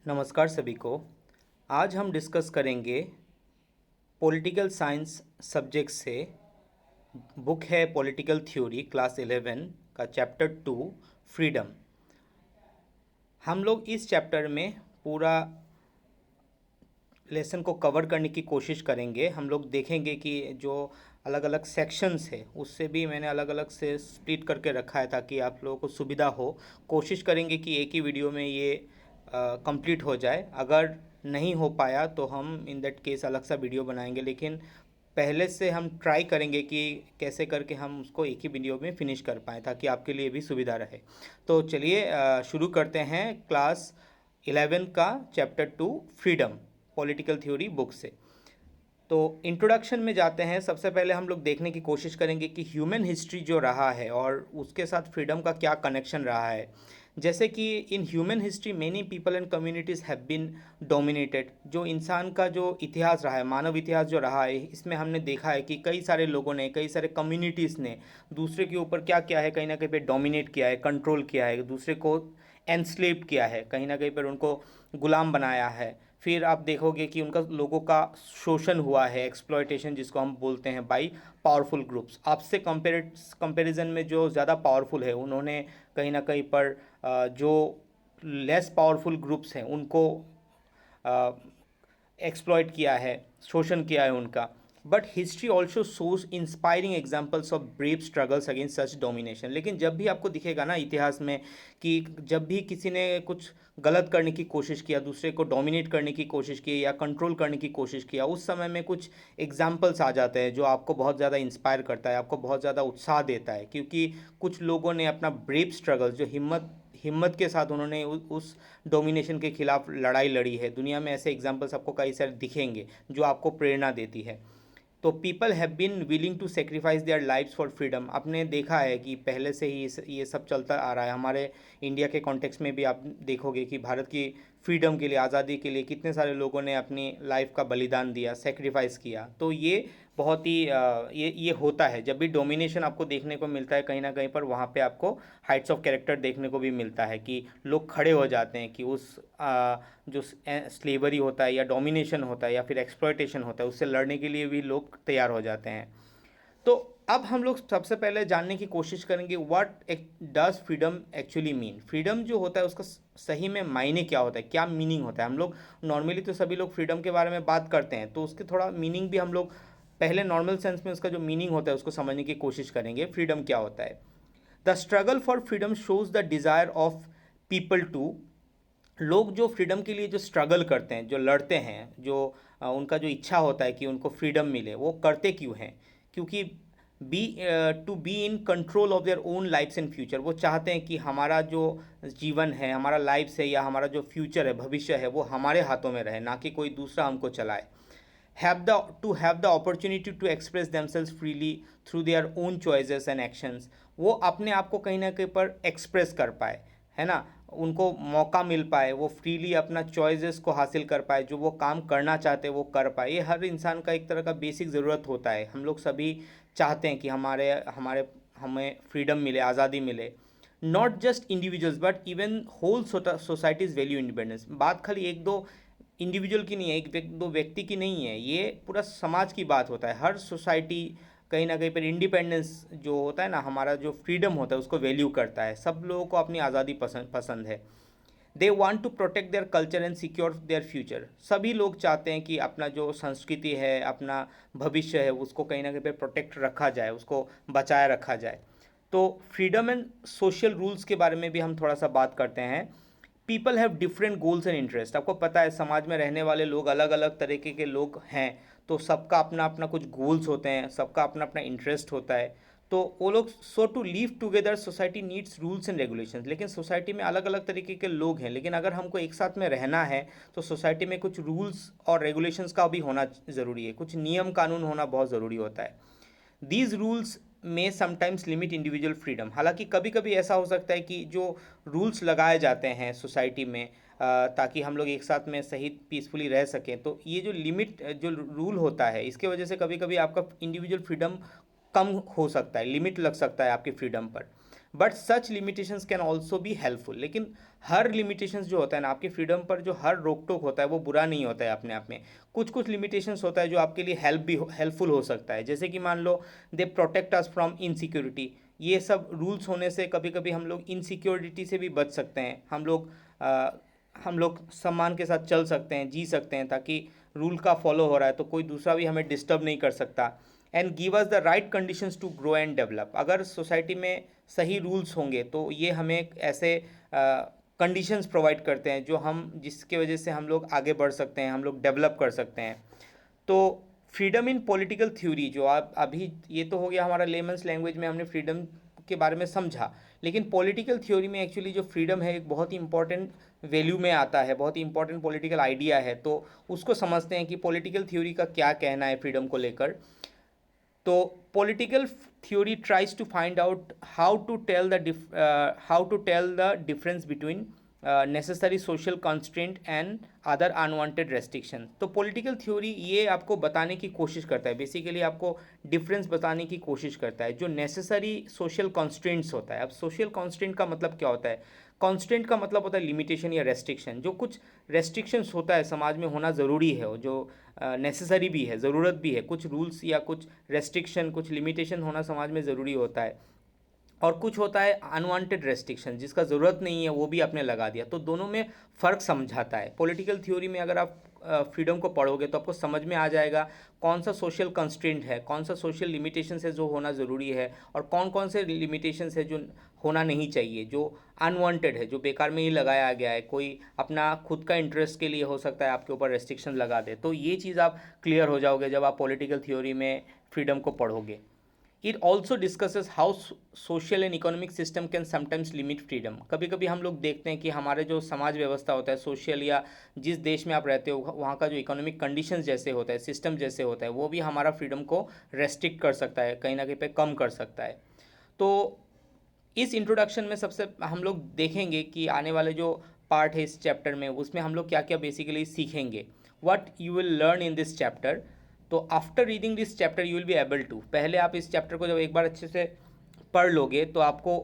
नमस्कार सभी को। आज हम डिस्कस करेंगे पॉलिटिकल साइंस सब्जेक्ट से। बुक है पॉलिटिकल थ्योरी क्लास 11 का चैप्टर 2 फ्रीडम। हम लोग इस चैप्टर में पूरा लेसन को कवर करने की कोशिश करेंगे। हम लोग देखेंगे कि जो अलग अलग सेक्शंस है उससे भी मैंने अलग अलग से स्प्लिट करके रखा है ताकि आप लोगों को सुविधा हो। कोशिश करेंगे कि एक ही वीडियो में ये कंप्लीट हो जाए। अगर नहीं हो पाया तो हम इन दैट केस अलग सा वीडियो बनाएंगे, लेकिन पहले से हम ट्राई करेंगे कि कैसे करके हम उसको एक ही वीडियो में फिनिश कर पाएँ ताकि आपके लिए भी सुविधा रहे। तो चलिए शुरू करते हैं क्लास 11 का chapter 2 freedom political theory book से। तो इंट्रोडक्शन में जाते हैं। सबसे पहले हम लोग देखने की कोशिश करेंगे कि ह्यूमन हिस्ट्री जो रहा है और उसके साथ फ्रीडम का क्या कनेक्शन रहा है। जैसे कि in human history many people and communities have been dominated. जो इंसान का जो इतिहास रहा है, मानव इतिहास जो रहा है, इसमें हमने देखा है कि कई सारे लोगों ने, कई सारे कम्युनिटीज़ ने दूसरे के ऊपर क्या किया है, कहीं ना कहीं पे डोमिनेट किया है, कंट्रोल किया है, दूसरे को एनस्लेव्ड किया है, कहीं ना कहीं पर उनको गुलाम बनाया है। फिर आप देखोगे कि उनका लोगों का शोषण हुआ है, एक्सप्लॉयटेशन जिसको हम बोलते हैं, बाई पावरफुल ग्रुप्स। आपसे कंपैरिजन में जो ज़्यादा पावरफुल है उन्होंने कहीं ना कहीं पर जो लेस पावरफुल ग्रुप्स हैं उनको एक्सप्लॉयट किया है, शोषण किया है उनका। But history also shows inspiring examples of brave struggles against such domination. लेकिन जब भी आपको दिखेगा ना इतिहास में कि जब भी किसी ने कुछ गलत करने की कोशिश किया, दूसरे को डोमिनेट करने की कोशिश की या कंट्रोल करने की कोशिश किया, उस समय में कुछ एग्जाम्पल्स आ जाते हैं जो आपको बहुत ज़्यादा इंस्पायर करता है, आपको बहुत ज़्यादा उत्साह देता है। क्योंकि कुछ लोगों ने अपना ब्रेव स्ट्रगल, जो हिम्मत हिम्मत के साथ उन्होंने उस डोमिनेशन के खिलाफ लड़ाई लड़ी है। दुनिया में ऐसे एग्जाम्पल्स आपको कई सारे दिखेंगे जो आपको प्रेरणा देती है। तो people have been willing to sacrifice their lifes for freedom. आपने देखा है कि पहले से ही ये सब चलता आ रहा है। हमारे इंडिया के कॉन्टेक्स्ट में भी आप देखोगे कि भारत की फ्रीडम के लिए, आज़ादी के लिए कितने सारे लोगों ने अपनी लाइफ का बलिदान दिया, सेक्रीफाइस किया। तो ये बहुत ही ये होता है जब भी डोमिनेशन आपको देखने को मिलता है कहीं ना कहीं पर, वहाँ पे आपको हाइट्स ऑफ कैरेक्टर देखने को भी मिलता है कि लोग खड़े हो जाते हैं कि उस जो स्लेवरी होता है या डोमिनेशन होता है या फिर एक्सप्लॉयटेशन होता है उससे लड़ने के लिए भी लोग तैयार हो जाते हैं। तो अब हम लोग सबसे पहले जानने की कोशिश करेंगे what does freedom actually mean. Freedom जो होता है उसका सही में मायने क्या होता है, क्या मीनिंग होता है। हम लोग नॉर्मली तो सभी लोग फ्रीडम के बारे में बात करते हैं, तो उसके थोड़ा मीनिंग भी हम लोग पहले नॉर्मल सेंस में उसका जो मीनिंग होता है उसको समझने की कोशिश करेंगे। फ्रीडम क्या होता है। The struggle for freedom shows the desire of people to. लोग जो फ्रीडम के लिए जो स्ट्रगल करते हैं, जो लड़ते हैं, जो उनका जो इच्छा होता है कि उनको फ्रीडम मिले, वो करते क्यों हैं? क्योंकि be to be in control of their own lifes and future. वो चाहते हैं कि हमारा जो जीवन है, हमारा लाइफ्स है या हमारा जो फ्यूचर है, भविष्य है, वो हमारे हाथों में रहे, ना कि कोई दूसरा हमको चलाए। Have the opportunity to express themselves freely through their own choices and actions. वो अपने आप को कहीं ना कहीं पर एक्सप्रेस कर पाए, है ना, उनको मौका मिल पाए, वो फ्रीली अपना चॉइसेस को हासिल कर पाए, जो वो काम करना चाहते हैं वो कर पाए। ये हर इंसान का एक तरह का बेसिक ज़रूरत होता है। हम लोग सभी चाहते हैं कि हमारे हमारे हमें फ्रीडम मिले, आज़ादी मिले। Not just individuals but even whole societies value independence. बात खाली एक दो इंडिविजुअल की नहीं है, एक दो व्यक्ति की नहीं है, ये पूरा समाज की बात होता है। हर सोसाइटी कहीं ना कहीं पर इंडिपेंडेंस जो होता है ना, हमारा जो फ्रीडम होता है उसको वैल्यू करता है। सब लोगों को अपनी आज़ादी पसंद है। They want to protect their culture and secure their future. सभी लोग चाहते हैं कि अपना जो संस्कृति है, अपना भविष्य है, उसको कहीं ना कहीं पे प्रोटेक्ट रखा जाए, उसको बचाए रखा जाए। तो फ्रीडम एंड सोशल रूल्स के बारे में भी हम थोड़ा सा बात करते हैं। People have different goals and interest. आपको पता है समाज में रहने वाले लोग अलग अलग तरीके के लोग हैं, तो सबका अपना अपना कुछ गोल्स होते हैं, सबका अपना अपना इंटरेस्ट होता है। तो वो लोग so to live together society needs rules and regulations. लेकिन सोसाइटी में अलग अलग तरीके के लोग हैं, लेकिन अगर हमको एक साथ में रहना है तो सोसाइटी में कुछ रूल्स और रेगुलेशंस का भी होना ज़रूरी है, कुछ नियम कानून होना बहुत ज़रूरी होता है। दीज रूल्स में समटाइम्स लिमिट इंडिविजुअल फ्रीडम। हालांकि कभी कभी ऐसा हो सकता है कि जो रूल्स लगाए जाते हैं सोसाइटी में ताकि हम लोग एक साथ में सही पीसफुली रह सकें, तो ये जो लिमिट जो रूल होता है इसके वजह से कभी कभी आपका इंडिविजुअल फ्रीडम कम हो सकता है, लिमिट लग सकता है आपकी फ्रीडम पर। But such limitations can also be helpful. लेकिन हर लिमिटेशंस जो होता है ना आपकी फ्रीडम पर, जो हर रोक टोक होता है वो बुरा नहीं होता है अपने आप में। कुछ कुछ लिमिटेशंस होता है जो आपके लिए हेल्पफुल हो सकता है। जैसे कि मान लो they protect us from insecurity. ये सब रूल्स होने से कभी कभी हम लोग इनसिक्योरिटी से भी बच सकते हैं। हम लोग सम्मान के साथ चल सकते हैं, जी सकते हैं, ताकि रूल का फॉलो हो रहा है तो कोई दूसरा भी हमें डिस्टर्ब नहीं कर सकता। And give us the right conditions to grow and develop. अगर सोसाइटी में सही रूल्स होंगे तो ये हमें ऐसे कंडीशंस प्रोवाइड करते हैं जो हम, जिसके वजह से हम लोग आगे बढ़ सकते हैं, हम लोग डेवलप कर सकते हैं। तो फ्रीडम इन पॉलिटिकल थ्योरी, जो आप अभी, ये तो हो गया हमारा लेमन्स लैंग्वेज में हमने फ्रीडम के बारे में समझा। लेकिन पॉलिटिकल थ्योरी में एक्चुअली जो फ्रीडम है एक बहुत ही इंपॉर्टेंट वैल्यू में आता है, बहुत ही इंपॉर्टेंट पॉलिटिकल आइडिया है। तो उसको समझते हैं कि पॉलिटिकल थ्योरी का क्या कहना है फ्रीडम को लेकर। तो political theory tries to find out how to tell the difference between necessary social constraint and other unwanted restriction. तो पॉलिटिकल थ्योरी ये आपको बताने की कोशिश करता है, बेसिकली आपको डिफरेंस बताने की कोशिश करता है जो नेसेसरी सोशल कंस्ट्रेंट्स होता है। अब सोशल कंस्ट्रेंट का मतलब क्या होता है? कंस्ट्रेंट का मतलब होता है लिमिटेशन या रेस्ट्रिक्शन। जो कुछ रेस्ट्रिक्शंस होता है समाज में होना ज़रूरी है, जो नेसेसरी भी है, ज़रूरत भी है, कुछ रूल्स या कुछ रेस्ट्रिक्शन, कुछ लिमिटेशन होना समाज में ज़रूरी होता है। और कुछ होता है अनवांटेड रेस्ट्रिक्शन, जिसका ज़रूरत नहीं है वो भी आपने लगा दिया। तो दोनों में फ़र्क समझाता है पॉलिटिकल थ्योरी में। अगर आप फ्रीडम को पढ़ोगे तो आपको समझ में आ जाएगा कौन सा सोशल कंस्ट्रेंट है, कौन सा सोशल लिमिटेशंस है जो होना ज़रूरी है, और कौन कौन से लिमिटेशंस है जो होना नहीं चाहिए, जो अनवांटेड है, जो बेकार में ही लगाया गया है। कोई अपना खुद का इंटरेस्ट के लिए हो सकता है आपके ऊपर रेस्ट्रिक्शन लगा दे। तो ये चीज़ आप क्लियर हो जाओगे जब आप पॉलिटिकल थ्योरी में फ्रीडम को पढ़ोगे। It also discusses how social and economic system can sometimes limit freedom. कभी कभी हम लोग देखते हैं कि हमारे जो समाज व्यवस्था होता है, सोशल, या जिस देश में आप रहते हो वहाँ का जो इकोनॉमिक कंडीशंस जैसे होता है, सिस्टम जैसे होता है, वो भी हमारा फ्रीडम को रेस्ट्रिक्ट कर सकता है, कहीं ना कहीं पे कम कर सकता है। तो इस इंट्रोडक्शन में सबसे हम लोग देखेंगे कि आने वाले जो पार्ट है इस चैप्टर में, उसमें हम लोग क्या क्या बेसिकली सीखेंगे, what you will learn in this chapter. तो after reading this chapter you will be able to, पहले आप इस चैप्टर को जब एक बार अच्छे से पढ़ लोगे तो आपको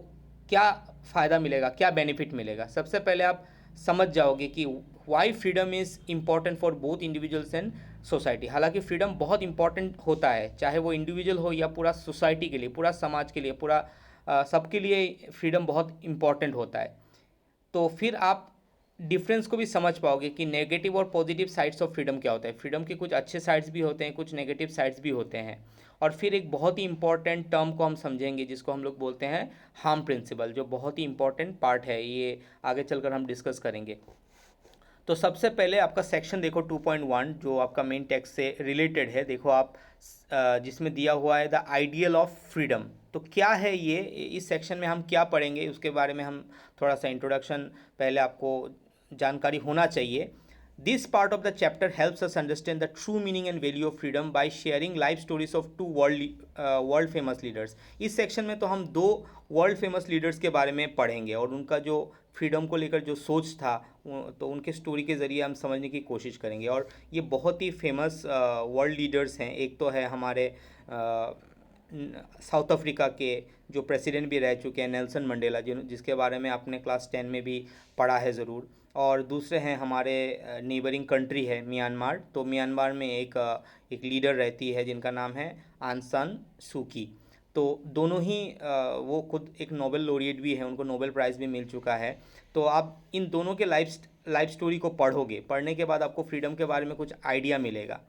क्या फ़ायदा मिलेगा, क्या बेनिफिट मिलेगा। सबसे पहले आप समझ जाओगे कि why freedom is important for both individuals and society. हालांकि फ्रीडम बहुत इंपॉर्टेंट होता है, चाहे वो इंडिविजुअल हो या पूरा सोसाइटी के लिए, पूरा समाज के लिए, पूरा सबके लिए फ्रीडम बहुत इम्पॉर्टेंट होता है। तो फिर आप डिफरेंस को भी समझ पाओगे कि नेगेटिव और पॉजिटिव साइड्स ऑफ फ्रीडम क्या होता है। फ्रीडम के कुछ अच्छे साइड्स भी होते हैं, कुछ नेगेटिव साइड्स भी होते हैं। और फिर एक बहुत ही इंपॉर्टेंट टर्म को हम समझेंगे जिसको हम लोग बोलते हैं हार्म प्रिंसिपल, जो बहुत ही इंपॉर्टेंट पार्ट है, ये आगे चलकर हम डिस्कस करेंगे। तो सबसे पहले आपका सेक्शन देखो 2.1, जो आपका मेन टेक्स्ट से रिलेटेड है। देखो आप, जिसमें दिया हुआ है द आइडियल ऑफ फ्रीडम। तो क्या है ये, इस सेक्शन में हम क्या पढ़ेंगे उसके बारे में हम थोड़ा सा इंट्रोडक्शन पहले आपको जानकारी होना चाहिए। This part of the chapter helps us understand the true meaning and value of freedom by sharing life stories of two world famous leaders. इस सेक्शन में तो हम दो वर्ल्ड फेमस लीडर्स के बारे में पढ़ेंगे और उनका जो फ्रीडम को लेकर जो सोच था तो उनके स्टोरी के ज़रिए हम समझने की कोशिश करेंगे। और ये बहुत ही फेमस वर्ल्ड लीडर्स हैं। एक तो है हमारे साउथ अफ्रीका के जो प्रेसिडेंट भी रह चुके हैं, नेल्सन मंडेला, जिसके बारे में आपने क्लास 10 में भी पढ़ा है ज़रूर। और दूसरे हैं हमारे नेबरिंग कंट्री है म्यांमार। तो म्यांमार में एक लीडर रहती है जिनका नाम है आंग सान सूकी। तो दोनों ही वो खुद एक नोबेल लॉरिएट भी है, उनको नोबेल प्राइज़ भी मिल चुका है। तो आप इन दोनों के लाइफ स्टोरी को पढ़ोगे, पढ़ने के बाद आपको फ्रीडम के बारे में कुछ आइडिया मिलेगा।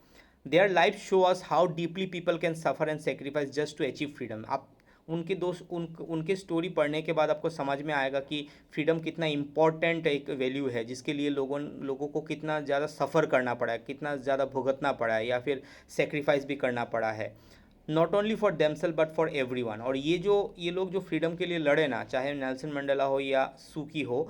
Their life show us how deeply people can suffer and sacrifice just to achieve freedom. आप उनके स्टोरी पढ़ने के बाद आपको समझ में आएगा कि फ्रीडम कितना इम्पॉर्टेंट एक वैल्यू है, जिसके लिए लोगों को कितना ज़्यादा सफ़र करना पड़ा है, कितना ज़्यादा भुगतना पड़ा है, या फिर सेक्रीफाइस भी करना पड़ा है, not only for themself but for everyone. और ये लोग जो फ्रीडम के लिए लड़े ना, चाहे नेल्सन मंडेला हो या सूकी हो,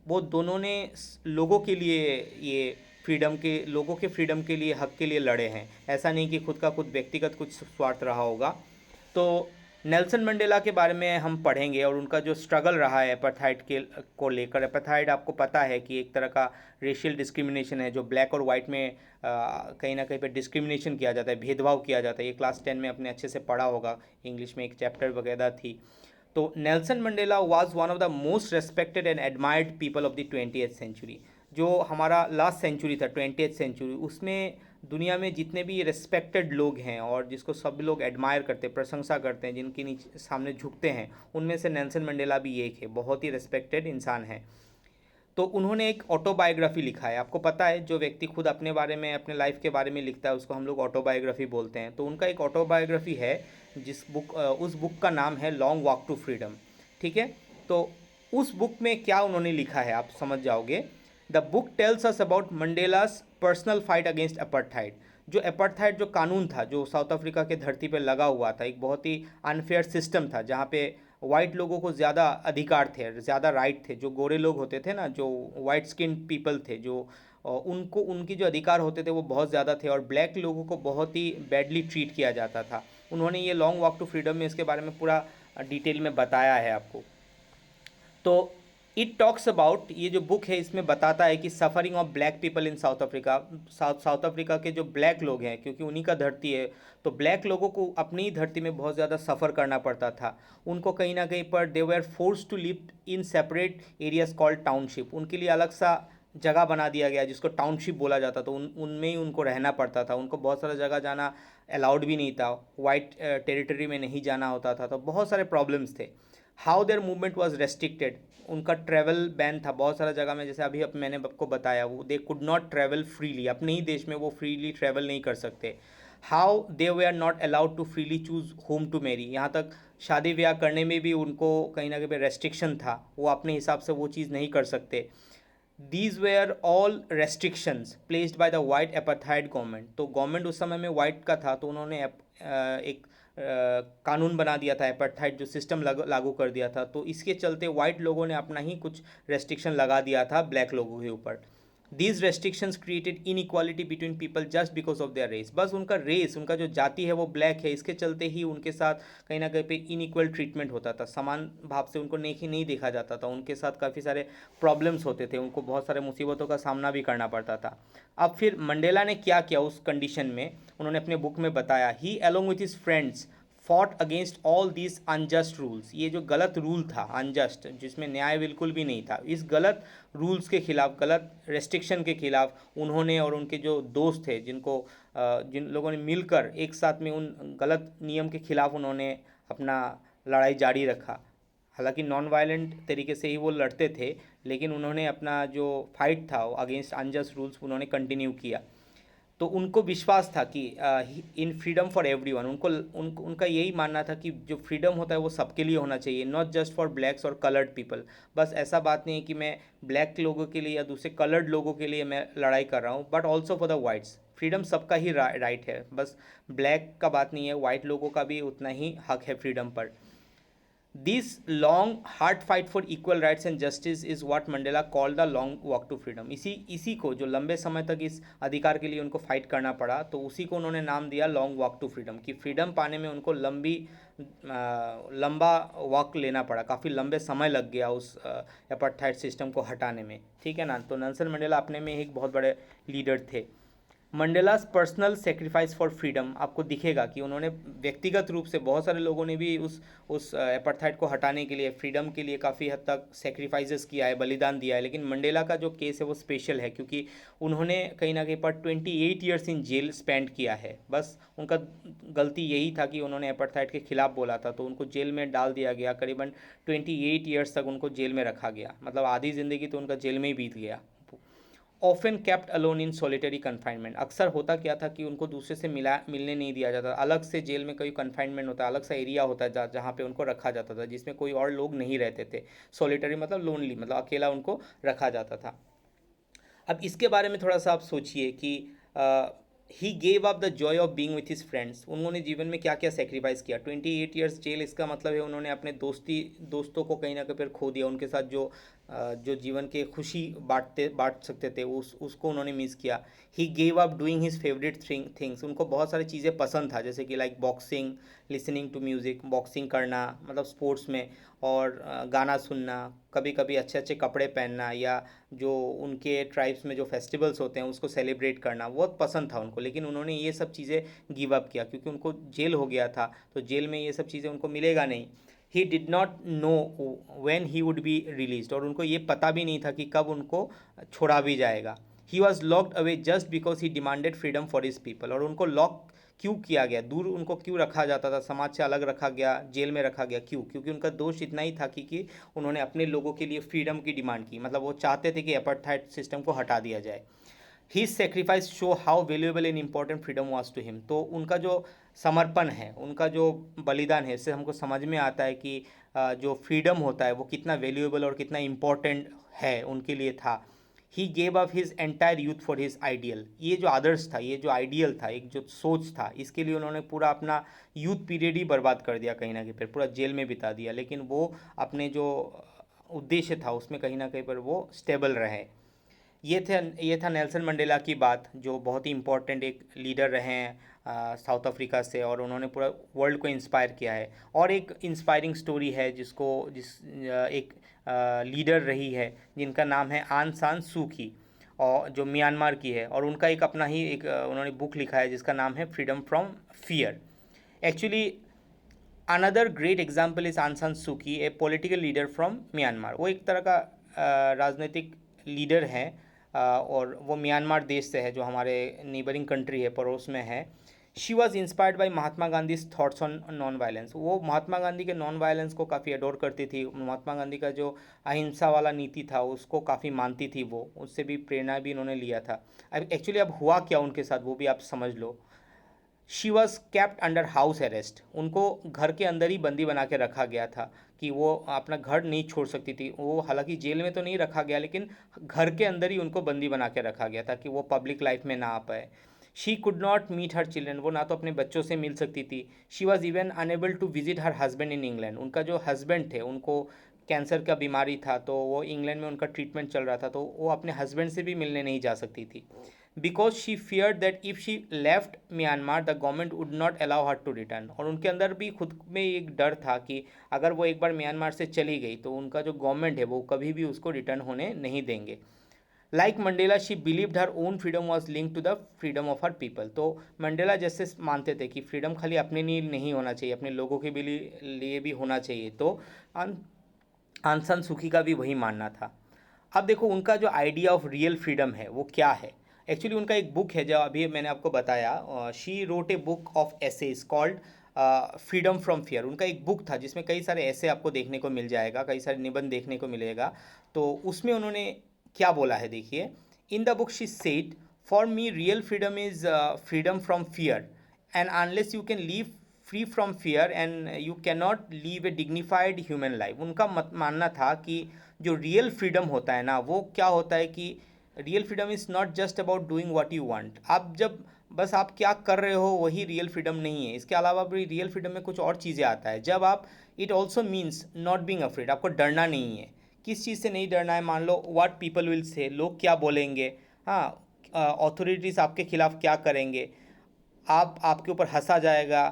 वो दोनों ने लोगों के लिए, ये लोगों के फ्रीडम के लिए, हक के लिए लड़े हैं। ऐसा नहीं कि खुद का खुद व्यक्तिगत कुछ स्वार्थ रहा होगा। तो नेल्सन मंडेला के बारे में हम पढ़ेंगे और उनका जो स्ट्रगल रहा है एपार्थाइड के को लेकर। एपार्थाइड आपको पता है कि एक तरह का रेशियल डिस्क्रिमिनेशन है, जो ब्लैक और वाइट में कहीं ना कहीं पे डिस्क्रिमिनेशन किया जाता है, भेदभाव किया जाता है। ये क्लास 10 में अपने अच्छे से पढ़ा होगा, इंग्लिश में एक चैप्टर वगैरह थी। तो Nelson Mandela was one of the most respected and admired people of the 20th century. जो हमारा लास्ट सेंचुरी था 20th सेंचुरी, उसमें दुनिया में जितने भी रेस्पेक्टेड लोग हैं और जिसको सब लोग एडमायर करते हैं, प्रशंसा करते हैं, जिनके नीचे सामने झुकते हैं, उनमें से नेल्सन मंडेला भी एक है। बहुत ही रेस्पेक्टेड इंसान है। तो उन्होंने एक ऑटोबायोग्राफी लिखा है। आपको पता है जो व्यक्ति खुद अपने बारे में, अपने लाइफ के बारे में लिखता है उसको हम लोग ऑटोबायोग्राफी बोलते हैं। तो उनका एक ऑटोबायोग्राफी है उस बुक का नाम है लॉन्ग वॉक टू फ्रीडम। ठीक है, तो उस बुक में क्या उन्होंने लिखा है आप समझ जाओगे। The book tells us about Mandela's personal fight against apartheid. जो अपर्टाइड जो कानून था जो साउथ अफ्रीका के धरती पर लगा हुआ था, एक बहुत ही अनफेयर सिस्टम था जहाँ पे वाइट लोगों को ज़्यादा अधिकार थे, ज़्यादा राइट थे। जो गोरे लोग होते थे ना, जो वाइट स्किन पीपल थे, जो उनको उनकी जो अधिकार होते थे वो बहुत ज़्यादा थे, और ब्लैक लोगों को बहुत ही बैडली ट्रीट किया जाता था। उन्होंने ये लॉन्ग वॉक टू फ्रीडम में इसके बारे में पूरा डिटेल में बताया है आपको। तो इट टॉक्स अबाउट, ये जो बुक है इसमें बताता है कि suffering of black people in south Africa. South Africa के जो ब्लैक लोग हैं, क्योंकि उन्हीं का धरती है, तो ब्लैक लोगों को अपनी ही धरती में बहुत ज़्यादा सफ़र करना पड़ता था। उनको कहीं ना कहीं पर they were forced to live in separate areas called township. उनके लिए अलग सा जगह बना दिया गया जिसको टाउनशिप बोला जाता था। उनमें ही उनको रहना पड़ता था। उनको बहुत सारा जगह जाना अलाउड भी नहीं था, वाइट टेरिटरी में नहीं जाना होता था। तो बहुत सारे प्रॉब्लम्स थे। How there movement was restricted, उनका ट्रैवल बैन था बहुत सारा जगह में। जैसे अभी मैंने आपको बताया, वो they could not travel freely, अपने ही देश में वो फ्रीली ट्रैवल नहीं कर सकते। How they were not allowed to freely choose whom to marry, यहाँ तक शादी ब्याह करने में भी उनको कहीं ना कहीं रेस्ट्रिक्शन था, वो अपने हिसाब से वो चीज़ नहीं कर सकते। These where all restrictions placed by the white apartheid government. तो गवर्नमेंट उस समय में वाइट का था, तो उन्होंने एक कानून बना दिया था, एपार्थाइड जो सिस्टम लागू कर दिया था। तो इसके चलते वाइट लोगों ने अपना ही कुछ रेस्ट्रिक्शन लगा दिया था ब्लैक लोगों के ऊपर। These restrictions created inequality between people just because of their race. बस उनका रेस, उनका जो जाति है वो ब्लैक है, इसके चलते ही उनके साथ कहीं ना कहीं पे इनइक्वल ट्रीटमेंट होता था। समान भाव से उनको नहीं देखा जाता था। उनके साथ काफ़ी सारे प्रॉब्लम्स होते थे, उनको बहुत सारे मुसीबतों का सामना भी करना पड़ता था। अब फिर मंडेला ने क्या किया उस कंडीशन में, उन्होंने अपने बुक में बताया। He along with his friends fought against all this unjust rules. ये जो गलत रूल था, अनजस्ट, जिसमें न्याय बिल्कुल भी नहीं था, इस गलत रूल्स के खिलाफ, गलत रेस्ट्रिक्शन के खिलाफ उन्होंने और उनके जो दोस्त थे, जिन लोगों ने मिलकर एक साथ में उन गलत नियम के खिलाफ उन्होंने अपना लड़ाई जारी रखा। हालांकि नॉन वायलेंट तरीके से ही वो लड़ते थे, लेकिन उन्होंने अपना जो फाइट था अगेंस्ट अनजस्ट रूल्स उन्होंने कंटिन्यू किया। तो उनको विश्वास था कि इन फ्रीडम फॉर एवरीवन, उनका यही मानना था कि जो फ्रीडम होता है वो सबके लिए होना चाहिए, नॉट जस्ट फॉर ब्लैक्स और कलर्ड पीपल। बस ऐसा बात नहीं है कि मैं ब्लैक लोगों के लिए या दूसरे कलर्ड लोगों के लिए मैं लड़ाई कर रहा हूँ, but also for the whites. Freedom सबका ही राइट है, बस ब्लैक का बात नहीं है, वाइट लोगों का भी उतना ही हक है फ्रीडम पर। This long hard fight for equal rights and justice is what Mandela called the long walk to freedom. इसी को, जो लंबे समय तक इस अधिकार के लिए उनको फाइट करना पड़ा, तो उसी को उन्होंने नाम दिया लॉन्ग वॉक टू फ्रीडम। कि फ्रीडम पाने में उनको लंबा वॉक लेना पड़ा, काफ़ी लंबे समय लग गया उस एपार्थाइड सिस्टम को हटाने में। ठीक है ना। तो नेल्सन मंडेला अपने में एक बहुत बड़े लीडर थे। मंडेलास पर्सनल सेक्रीफाइस फॉर फ्रीडम, आपको दिखेगा कि उन्होंने व्यक्तिगत रूप से, बहुत सारे लोगों ने भी उस एपार्थाइड को हटाने के लिए, फ्रीडम के लिए काफ़ी हद तक सेक्रीफाइसेस किया है, बलिदान दिया है। लेकिन मंडेला का जो केस है वो स्पेशल है, क्योंकि उन्होंने कहीं ना कहीं पर 28 ईयर्स इन जेल स्पेंड किया है। बस उनका गलती यही था कि उन्होंने एपार्थाइड के खिलाफ बोला था, तो उनको जेल में डाल दिया गया। करीबन 28 ईयर्स तक उनको जेल में रखा गया, मतलब आधी ज़िंदगी तो उनका जेल में ही बीत गया। Often kept alone in solitary confinement, अक्सर होता क्या था कि उनको दूसरे से मिलने नहीं दिया जाता। अलग से जेल में कोई कन्फाइनमेंट होता है, अलग सा एरिया होता है जहाँ पे उनको रखा जाता था, जिसमें कोई और लोग नहीं रहते थे। सॉलिटरी मतलब लोनली, मतलब अकेला उनको रखा जाता था। अब इसके बारे में थोड़ा सा आप सोचिए कि ही gave up the Joy of being with his friends. उन्होंने जीवन में क्या क्या सेक्रीफाइस किया। 28 ईयर्स जेल, इसका मतलब है उन्होंने अपने दोस्तों को कहीं ना कहीं खो दिया। उनके साथ जो जीवन के खुशी बांट सकते थे उसको उन्होंने मिस किया। He gave up doing his favourite things. उनको बहुत सारी चीज़ें पसंद था, जैसे कि like boxing, listening to music, boxing करना मतलब स्पोर्ट्स में, और गाना सुनना, कभी कभी अच्छे अच्छे कपड़े पहनना, या जो उनके ट्राइब्स में जो फेस्टिवल्स होते हैं उसको सेलिब्रेट करना बहुत पसंद था उनको। लेकिन उन्होंने ये सब चीज़ें गिव अप किया, क्योंकि उनको जेल हो गया था, तो जेल में ये सब चीज़ें उनको मिलेगा नहीं। He did not know when he would be released, और उनको ये पता भी नहीं था कि कब उनको छोड़ा भी जाएगा। He was locked away just because he demanded freedom for his people, और उनको लॉक क्यों किया गया, दूर उनको क्यों रखा जाता था, समाज से अलग रखा गया, जेल में रखा गया, क्यों? क्योंकि उनका दोष इतना ही था कि उन्होंने अपने लोगों के लिए फ्रीडम की डिमांड की, मतलब वो चाहते थे कि अपार्थाइड सिस्टम को हटा दिया जाए। He sacrifice show how valuable and important freedom was to him. तो उनका जो समर्पण है, उनका जो बलिदान है, इससे हमको समझ में आता है कि जो फ्रीडम होता है वो कितना वैल्यूएबल और कितना इम्पोर्टेंट है उनके लिए था। ही gave up his entire youth for his ideal. ये जो आदर्श था, ये जो आइडियल था, एक जो सोच था, इसके लिए उन्होंने पूरा अपना यूथ पीरियड ही बर्बाद कर दिया कहीं ना कहीं, फिर पूरा जेल में बिता दिया, लेकिन वो अपने जो उद्देश्य था उसमें कहीं ना कहीं पर वो स्टेबल रहे। ये था नेल्सन मंडेला की बात, जो बहुत ही इम्पोर्टेंट एक लीडर रहे हैं साउथ अफ्रीका से, और उन्होंने पूरा वर्ल्ड को इंस्पायर किया है। और एक इंस्पायरिंग स्टोरी है एक लीडर रही है जिनका नाम है आन सान सू की, और जो म्यांमार की है, और उनका एक अपना ही एक उन्होंने बुक लिखा है जिसका नाम है freedom from fear. Actually another great example is आन सान सू की, ए पॉलिटिकल लीडर फ्रॉम म्यांमार। वो एक तरह का राजनीतिक लीडर है, और वो म्यांमार देश से है, जो हमारे नेबरिंग कंट्री है, पड़ोस में है। She was inspired by Mahatma Gandhi thoughts on non violence. वो महात्मा गांधी के नॉन वायलेंस को काफ़ी अडोर करती थी। महात्मा गांधी का जो अहिंसा वाला नीति था उसको काफ़ी मानती थी वो, उससे भी प्रेरणा भी उन्होंने लिया था। अब एक्चुअली अब हुआ क्या उनके साथ वो भी आप समझ लो। She was kept under house arrest. उनको घर के अंदर ही बंदी बना के रखा गया था कि वो अपना घर नहीं छोड़ सकती थी। वो हालांकि जेल में तो नहीं रखा गया, लेकिन घर के अंदर ही उनको बंदी बना के रखा गया था कि वो पब्लिक लाइफ में ना आ पाए। She could not meet her children. वो ना तो अपने बच्चों से मिल सकती थी। She was even unable to visit her husband in England. उनका जो हस्बैंड थे, उनको कैंसर का बीमारी था, तो वो इंग्लैंड में उनका ट्रीटमेंट चल रहा था, तो वो अपने हस्बैंड से भी मिलने नहीं जा सकती थी, because she feared that if she left Myanmar the government would not allow her to return. और उनके अंदर भी खुद में एक डर था कि अगर वो एक बार म्यांमार से चली गई तो उनका जो गवर्नमेंट है वो कभी भी उसको रिटर्न होने नहीं देंगे। Like Mandela, she believed her own freedom was link to the freedom of her people. तो मंडेला जैसे मानते थे कि फ्रीडम खाली अपने लिए नहीं होना चाहिए, अपने लोगों के भी लिए भी होना चाहिए। तो आंग सान सूकी का भी वही मानना था। अब देखो उनका जो आइडिया ऑफ रियल फ्रीडम है वो क्या है। एक्चुअली उनका एक बुक है जो अभी मैंने आपको बताया, she wrote a book of essays called freedom from fear. उनका एक बुक था जिसमें कई सारे ऐसे आपको देखने को मिल जाएगा, कई सारे निबंध देखने को मिलेगा। तो उसमें उन्होंने क्या बोला है देखिए। In the book she said, for me real freedom is freedom from fear, and unless you can leave free from fear and you can not leave A dignified human life. उनका मानना था कि जो रियल फ्रीडम होता है ना, वो क्या होता है कि real freedom is not just about doing what you want. आप जब बस आप क्या कर रहे हो वही रियल फ्रीडम नहीं है, इसके अलावा भी रियल फ्रीडम में कुछ और चीज़ें आता है। जब आप, it also means not being afraid. आपको डरना नहीं है। किस चीज़ से नहीं डरना है? मान लो व्हाट पीपल विल से, लोग क्या बोलेंगे, हाँ, अथॉरिटीज़ आपके खिलाफ क्या करेंगे, आपके ऊपर हंसा जाएगा,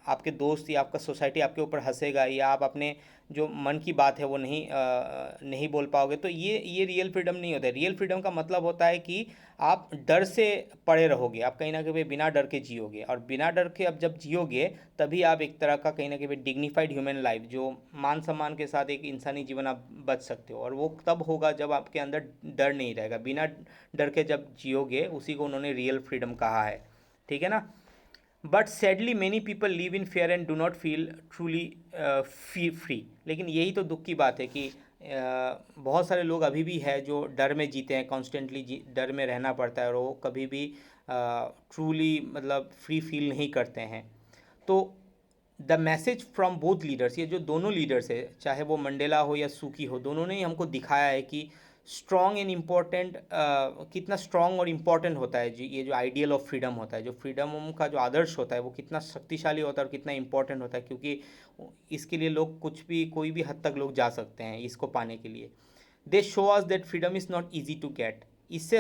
आपके दोस्त या आपका सोसाइटी आपके ऊपर हंसेगा, या आप अपने जो मन की बात है वो नहीं बोल पाओगे। तो ये रियल फ्रीडम नहीं होता है। रियल फ्रीडम का मतलब होता है कि आप डर से पड़े रहोगे, आप कहीं ना कहीं बिना डर के जियोगे, और बिना डर के अब जब जियोगे तभी आप एक तरह का कहीं ना कहीं डिग्निफाइड ह्यूमन लाइफ, जो मान सम्मान के साथ एक इंसानी जीवन आप बच सकते हो। और वो तब होगा जब आपके अंदर डर नहीं रहेगा। बिना डर के जब जियोगे, उसी को उन्होंने रियल फ्रीडम कहा है। ठीक है ना। But sadly many people live in fair and do not feel truly free. लेकिन यही तो दुख की बात है कि बहुत सारे लोग अभी भी है जो डर में जीते हैं, कॉन्स्टेंटली डर में रहना पड़ता है, और वो कभी भी ट्रूली मतलब फ्री फील नहीं करते हैं। तो the message from both leaders, ये जो दोनों लीडर्स है, चाहे वो मंडेला हो या सूकी हो, दोनों ने ही हमको दिखाया है कि स्ट्रॉन्ग एंड इम्पॉर्टेंट, कितना स्ट्रॉन्ग और इम्पॉर्टेंट होता है जी ये जो आइडियल ऑफ फ्रीडम होता है, जो फ्रीडम का जो आदर्श होता है वो कितना शक्तिशाली होता है और कितना इम्पॉर्टेंट होता है, क्योंकि इसके लिए लोग कुछ भी, कोई भी हद तक लोग जा सकते हैं इसको पाने के लिए। They show us that freedom is not easy to get. इससे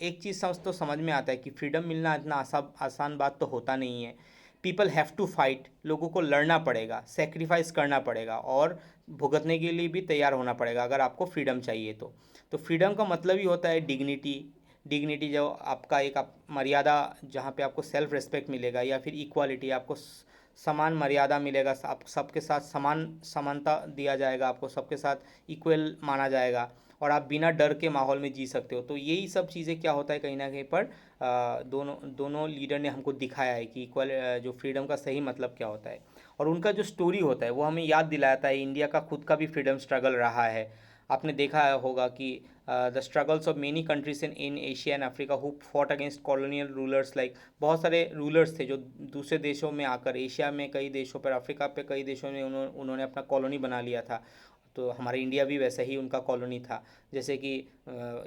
एक चीज़ समझ में आता है कि फ्रीडम मिलना इतना आसान बात तो होता नहीं है। पीपल हैव टू फाइट, लोगों को लड़ना पड़ेगा, सेक्रीफाइस करना पड़ेगा, और भुगतने के लिए भी तैयार होना पड़ेगा अगर आपको फ्रीडम चाहिए तो फ्रीडम का मतलब ही होता है डिग्निटी। डिग्निटी जो आपका एक मर्यादा, जहाँ पे आपको सेल्फ रिस्पेक्ट मिलेगा, या फिर इक्वालिटी, आपको समान मर्यादा मिलेगा, आप सबके साथ समान समानता दिया जाएगा, आपको सबके साथ इक्वल माना जाएगा और आप बिना डर के माहौल में जी सकते हो। तो यही सब चीज़ें क्या होता है कहीं ना कहीं पर दोनों दोनों लीडर ने हमको दिखाया है कि इक्वल जो फ्रीडम का सही मतलब क्या होता है। और उनका जो स्टोरी होता है वो हमें याद दिलाता है इंडिया का खुद का भी फ्रीडम स्ट्रगल रहा है। आपने देखा होगा कि the struggles of many countries in Asia and Africa who fought against colonial rulers, like बहुत सारे रूलर्स थे जो दूसरे देशों में आकर एशिया में कई देशों पर, अफ्रीका पे कई देशों में उन्होंने अपना कॉलोनी बना लिया था। तो हमारे इंडिया भी वैसा ही उनका कॉलोनी था। जैसे कि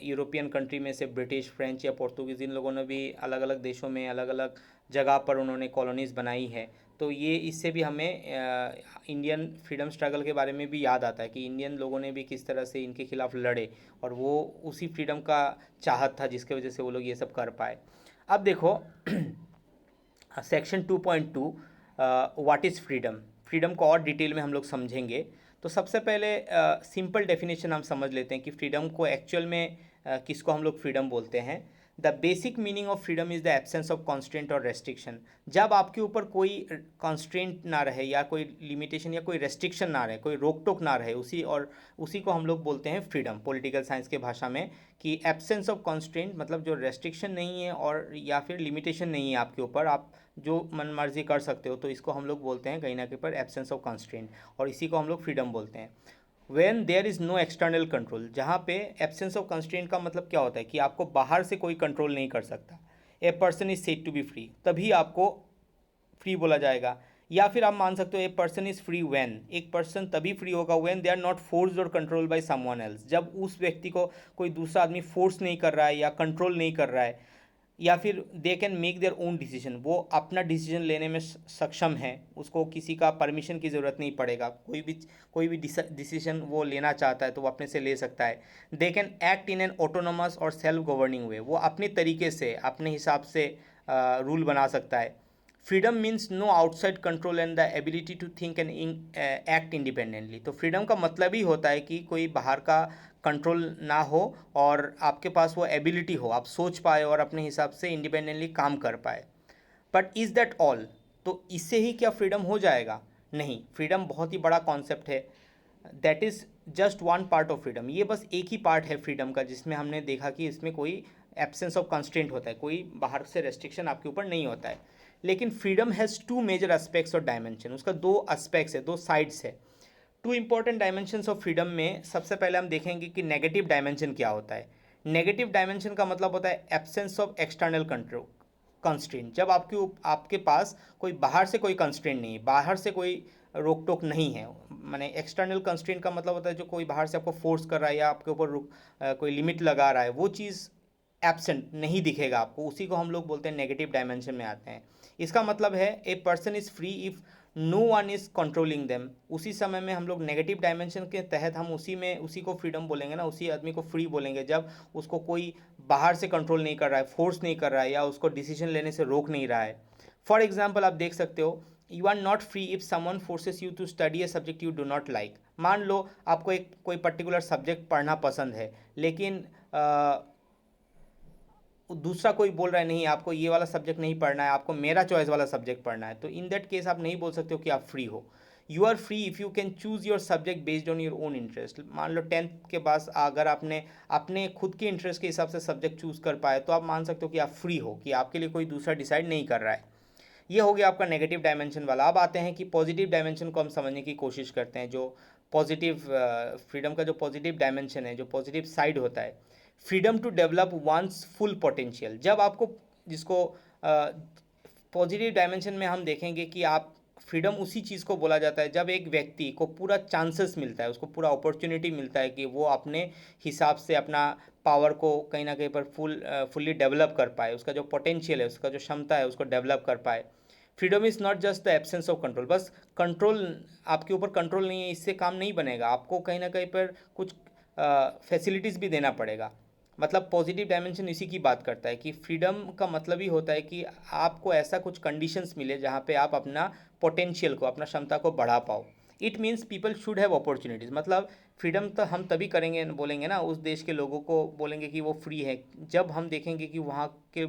यूरोपियन कंट्री में से ब्रिटिश, फ्रेंच या पोर्तुगीज़, इन लोगों ने भी अलग अलग देशों में अलग अलग जगह पर उन्होंने कॉलोनीज़ बनाई है। तो ये इससे भी हमें इंडियन फ्रीडम स्ट्रगल के बारे में भी याद आता है कि इंडियन लोगों ने भी किस तरह से इनके खिलाफ लड़े और वो उसी फ्रीडम का चाहत था जिसके वजह से वो लोग ये सब कर पाए। अब देखो section 2.2 what is freedom. Freedom को और डिटेल में हम लोग समझेंगे। तो सबसे पहले सिंपल डेफिनेशन हम समझ लेते हैं कि फ्रीडम को एक्चुअल में किसको हम लोग फ्रीडम बोलते हैं। The basic meaning of freedom is the absence of constraint और रेस्ट्रिक्शन। जब आपके ऊपर कोई कॉन्स्ट्रेंट ना रहे या कोई लिमिटेशन या कोई रेस्ट्रिक्शन ना रहे, कोई रोक टोक ना रहे, उसी को हम लोग बोलते हैं फ्रीडम पॉलिटिकल साइंस के भाषा में। कि एब्सेंस ऑफ कॉन्स्ट्रेंट मतलब जो रेस्ट्रिक्शन नहीं है और या फिर लिमिटेशन नहीं है आपके ऊपर, आप जो मन मर्जी कर सकते हो, तो इसको हम लोग बोलते हैं कहीं ना कहीं पर एब्सेंस ऑफ कॉन्स्ट्रेंट और इसी को हम लोग फ्रीडम बोलते हैं। When there is no external control, जहाँ पे एब्सेंस ऑफ कंस्ट्रेंट का मतलब क्या होता है कि आपको बाहर से कोई कंट्रोल नहीं कर सकता। A person is said to be free, तभी आपको फ्री बोला जाएगा। या फिर आप मान सकते हो a person is free when, एक पर्सन तभी फ्री होगा when they are not forced और कंट्रोल बाय समवन एल्स, जब उस व्यक्ति को कोई दूसरा आदमी फोर्स नहीं कर रहा है या कंट्रोल नहीं कर रहा है, या फिर they can make their own decision, वो अपना डिसीजन लेने में सक्षम है, उसको किसी का परमिशन की ज़रूरत नहीं पड़ेगा, कोई भी डिसीजन वो लेना चाहता है तो वो अपने से ले सकता है। They can act in an autonomous और सेल्फ गवर्निंग वे, वो अपने तरीके से अपने हिसाब से रूल बना सकता है। Freedom means no outside control and the ability to think and act independently. तो फ्रीडम का मतलब ही होता है कि कोई बाहर का कंट्रोल ना हो और आपके पास वो एबिलिटी हो, आप सोच पाए और अपने हिसाब से इंडिपेंडेंटली काम कर पाए। बट इज़ दैट ऑल, तो इससे ही क्या फ्रीडम हो जाएगा? नहीं, फ्रीडम बहुत ही बड़ा कॉन्सेप्ट है। That is just one part of freedom, ये बस एक ही पार्ट है फ्रीडम का जिसमें हमने देखा कि इसमें कोई एब्सेंस ऑफ कंस्ट्रेंट होता है, कोई बाहर से रेस्ट्रिक्शन आपके ऊपर नहीं होता है। लेकिन freedom has two major aspects और डायमेंशन, उसका दो एस्पेक्ट्स है, दो साइड्स है। Two important dimensions of freedom में सबसे पहले हम देखेंगे कि नेगेटिव डायमेंशन क्या होता है। नेगेटिव डायमेंशन का मतलब होता है absence of external control constraint, जब आपके पास कोई बाहर से कोई कंस्ट्रेंट नहीं है, बाहर से कोई रोक टोक नहीं है। माने एक्सटर्नल कंस्ट्रेंट का मतलब होता है जो कोई बाहर से आपको फोर्स कर रहा है या आपके ऊपर कोई लिमिट लगा रहा है, वो चीज़ एब्सेंट नहीं दिखेगा आपको, उसी को हम लोग बोलते हैं नेगेटिव डायमेंशन में आते हैं। इसका मतलब है a person is free if no one is controlling them. उसी समय में हम लोग नेगेटिव डायमेंशन के तहत हम उसी को फ्रीडम बोलेंगे ना, उसी आदमी को फ्री बोलेंगे जब उसको कोई बाहर से कंट्रोल नहीं कर रहा है, फोर्स नहीं कर रहा है या उसको डिसीजन लेने से रोक नहीं रहा है। फॉर एग्जाम्पल आप देख सकते हो, you are not free if someone forces you to study a subject you do not like. मान लो आपको एक कोई पर्टिकुलर सब्जेक्ट पढ़ना पसंद है, लेकिन दूसरा कोई बोल रहा है नहीं आपको ये वाला सब्जेक्ट नहीं पढ़ना है, आपको मेरा चॉइस वाला सब्जेक्ट पढ़ना है, तो इन दैट केस आप नहीं बोल सकते हो कि आप फ्री हो। You are free if you can choose your subject based on your own interest. मान लो 10th के बाद अगर आपने अपने खुद के इंटरेस्ट के हिसाब से सब्जेक्ट चूज़ कर पाए तो आप मान सकते हो कि आप फ्री हो, कि आपके लिए कोई दूसरा डिसाइड नहीं कर रहा है। ये हो गया आपका नेगेटिव डायमेंशन वाला। अब आते हैं कि पॉजिटिव डायमेंशन को हम समझने की कोशिश करते हैं। जो पॉजिटिव फ्रीडम का जो पॉजिटिव डायमेंशन है, जो पॉजिटिव साइड होता है, freedom to develop one's full potential. जब आपको जिसको पॉजिटिव डायमेंशन में हम देखेंगे कि आप फ्रीडम उसी चीज़ को बोला जाता है जब एक व्यक्ति को पूरा चांसेस मिलता है, उसको पूरा अपॉर्चुनिटी मिलता है कि वो अपने हिसाब से अपना पावर को कहीं ना कहीं पर फुल्ली डेवलप कर पाए, उसका जो पोटेंशियल है, उसका जो क्षमता है, उसको डेवलप कर पाए। Freedom is not just the absence of control, बस कंट्रोल आपके ऊपर कंट्रोल नहीं है इससे काम नहीं बनेगा, आपको कहीं ना कहीं पर कुछ फैसिलिटीज़ भी देना पड़ेगा। मतलब पॉजिटिव डायमेंशन इसी की बात करता है कि फ्रीडम का मतलब ही होता है कि आपको ऐसा कुछ कंडीशंस मिले जहाँ पे आप अपना पोटेंशियल को, अपना क्षमता को बढ़ा पाओ। It means people should have opportunities. मतलब फ्रीडम तो हम तभी बोलेंगे ना, उस देश के लोगों को बोलेंगे कि वो फ्री है जब हम देखेंगे कि वहाँ के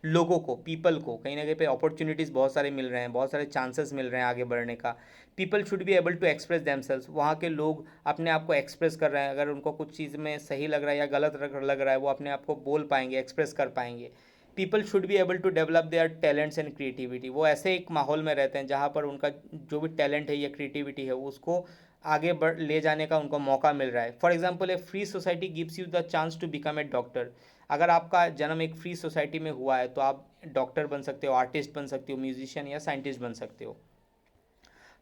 लोगों को, पीपल को कहीं ना कहीं पे अपॉर्चुनिटीज़ बहुत सारे मिल रहे हैं, बहुत सारे चांसेस मिल रहे हैं आगे बढ़ने का। People should be able to express themselves, वहाँ के लोग अपने आप को एक्सप्रेस कर रहे हैं, अगर उनको कुछ चीज़ में सही लग रहा है या गलत लग रहा है, वो अपने आप को बोल पाएंगे, एक्सप्रेस कर पाएंगे। People should be able to develop their talents and creativity, वो ऐसे एक माहौल में रहते हैं जहाँ पर उनका जो भी टैलेंट है या क्रिएटिविटी है उसको आगे बढ़ ले जाने का उनको मौका मिल रहा है। For example a free society gives you the chance to become a doctor. अगर आपका जन्म एक फ्री सोसाइटी में हुआ है तो आप डॉक्टर बन सकते हो, आर्टिस्ट बन सकते हो, म्यूजिशियन या साइंटिस्ट बन सकते हो।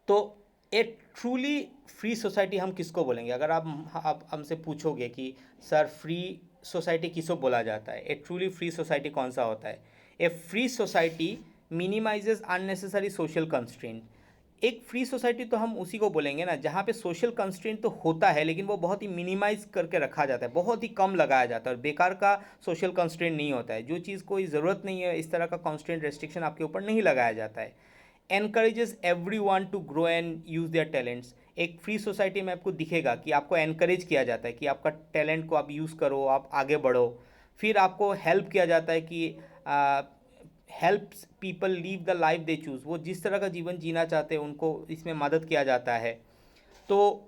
तो ए ट्रूली फ्री सोसाइटी हम किसको बोलेंगे? अगर आप हमसे पूछोगे कि सर फ्री सोसाइटी किसको बोला जाता है, ए ट्रूली फ्री सोसाइटी कौन सा होता है? A free society minimizes unnecessary social constraint. एक फ्री सोसाइटी तो हम उसी को बोलेंगे ना जहाँ पे सोशल कंस्ट्रेंट तो होता है लेकिन वो बहुत ही मिनिमाइज करके रखा जाता है, बहुत ही कम लगाया जाता है, और बेकार का सोशल कंस्ट्रेंट नहीं होता है। जो चीज़ कोई ज़रूरत नहीं है इस तरह का कंस्ट्रेंट रेस्ट्रिक्शन आपके ऊपर नहीं लगाया जाता है। Encourages every one to grow and use their talents. एक फ्री सोसाइटी में आपको दिखेगा कि आपको एनकरेज किया जाता है कि आपका टैलेंट को आप यूज़ करो, आप आगे बढ़ो। फिर आपको हेल्प किया जाता है कि helps people leave the life they choose, वो जिस तरह का जीवन जीना चाहते हैं उनको इसमें मदद किया जाता है। तो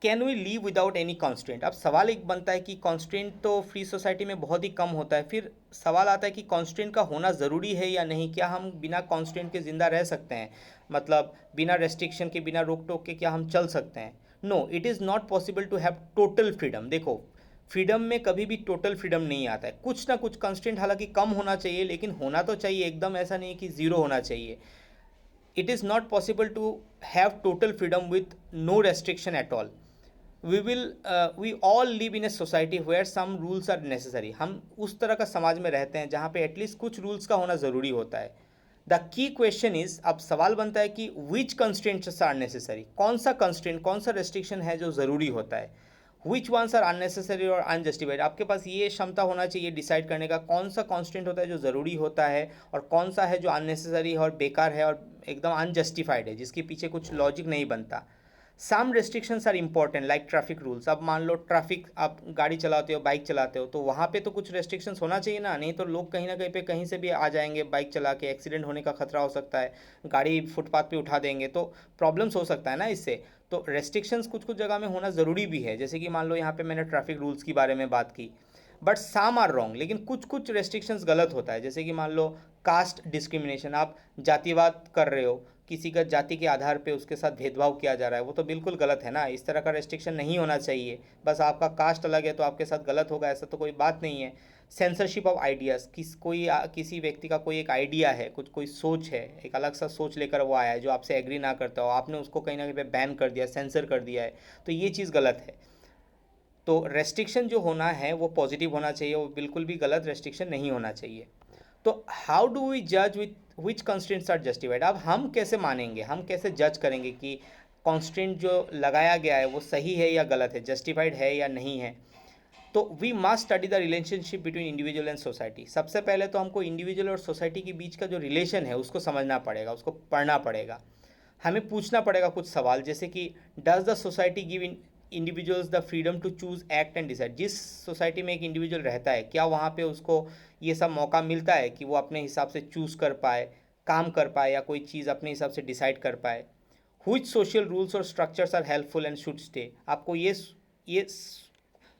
can we live without any constraint? अब सवाल एक बनता है कि कॉन्स्टेंट तो फ्री सोसाइटी में बहुत ही कम होता है, फिर सवाल आता है कि कॉन्स्टेंट का होना ज़रूरी है या नहीं, क्या हम बिना कॉन्स्टेंट के ज़िंदा रह सकते हैं? मतलब बिना रेस्ट्रिक्शन के, बिना रोक टोक के क्या हम चल सकते हैं? No, it is not possible to have total freedom. देखो, फ्रीडम में कभी भी टोटल फ्रीडम नहीं आता है, कुछ ना कुछ कंस्टेंट हालांकि कम होना चाहिए लेकिन होना तो चाहिए, एकदम ऐसा नहीं कि ज़ीरो होना चाहिए। It is not possible to have total freedom with no restriction at all. We all live in a society where some rules are necessary. हम उस तरह का समाज में रहते हैं जहाँ पे एटलीस्ट कुछ रूल्स का होना ज़रूरी होता है। द की क्वेश्चन इज, अब सवाल बनता है कि विच कंस्टेंट्स आर नेसेसरी, कौन सा कंस्टेंट, कौन सा रेस्ट्रिक्शन है जो ज़रूरी होता है। विच वंस आर अननेसेसरी और अनजस्टिफाइड। आपके पास ये क्षमता होना चाहिए डिसाइड करने का कौन सा कॉन्स्टेंट होता है जो ज़रूरी होता है और कौन सा है जो अननेसेसरी है और बेकार है और एकदम अनजस्टिफाइड है, जिसके पीछे कुछ लॉजिक नहीं बनता। Some restrictions are important like traffic rules. अब मान लो ट्रैफिक, आप गाड़ी चलाते हो, बाइक चलाते हो, तो वहाँ पे तो कुछ रेस्ट्रिक्शंस होना चाहिए ना, नहीं तो लोग कहीं ना कहीं पे कहीं से भी आ जाएंगे बाइक चला के, एक्सीडेंट होने का खतरा हो सकता है, गाड़ी फुटपाथ पे उठा देंगे तो प्रॉब्लम्स हो सकता है ना इससे। तो रेस्ट्रिक्शंस कुछ कुछ जगह में होना ज़रूरी भी है, जैसे कि मान लो यहाँ पे मैंने ट्रैफिक रूल्स के बारे में बात की, बट साम आर रॉन्ग। लेकिन कुछ कुछ रेस्ट्रिक्शंस गलत होता है, जैसे कि मान लो कास्ट डिस्क्रिमिनेशन, आप जातिवाद कर रहे हो, किसी का जाति के आधार पे उसके साथ भेदभाव किया जा रहा है, वो तो बिल्कुल गलत है ना। इस तरह का रेस्ट्रिक्शन नहीं होना चाहिए। बस आपका कास्ट अलग है तो आपके साथ गलत होगा ऐसा तो कोई बात नहीं है। सेंसरशिप ऑफ आइडियाज़, किसी व्यक्ति का कोई एक आइडिया है, कुछ कोई सोच है, एक अलग सा सोच लेकर वो आया है जो आपसे एग्री ना करता हो, आपने उसको कहीं ना कहीं पे बैन कर दिया, सेंसर कर दिया है, तो ये चीज़ गलत है। तो रेस्ट्रिक्शन जो होना है वो पॉजिटिव होना चाहिए, वो बिल्कुल भी गलत रेस्ट्रिक्शन नहीं होना चाहिए। तो हाउ डू वी जज with which constraints are justified? अब हम कैसे मानेंगे, हम कैसे जज करेंगे कि कॉन्स्टेंट जो लगाया गया है वो सही है या गलत है, जस्टिफाइड है या नहीं है? तो we must study the relationship between individual and society. सबसे पहले तो हमको इंडिविजुअल और सोसाइटी के बीच का जो रिलेशन है उसको समझना पड़ेगा, उसको पढ़ना पड़ेगा। हमें पूछना पड़ेगा कुछ सवाल, जैसे कि does the society give in individuals the freedom to choose act and decide. जिस सोसाइटी में एक इंडिविजुअल रहता है क्या वहाँ पे उसको ये सब मौका मिलता है कि वो अपने हिसाब से चूज़ कर पाए, काम कर पाए या कोई चीज़ अपने हिसाब से डिसाइड कर पाए? हुईच सोशल रूल्स और structures are helpful and should stay. आपको ये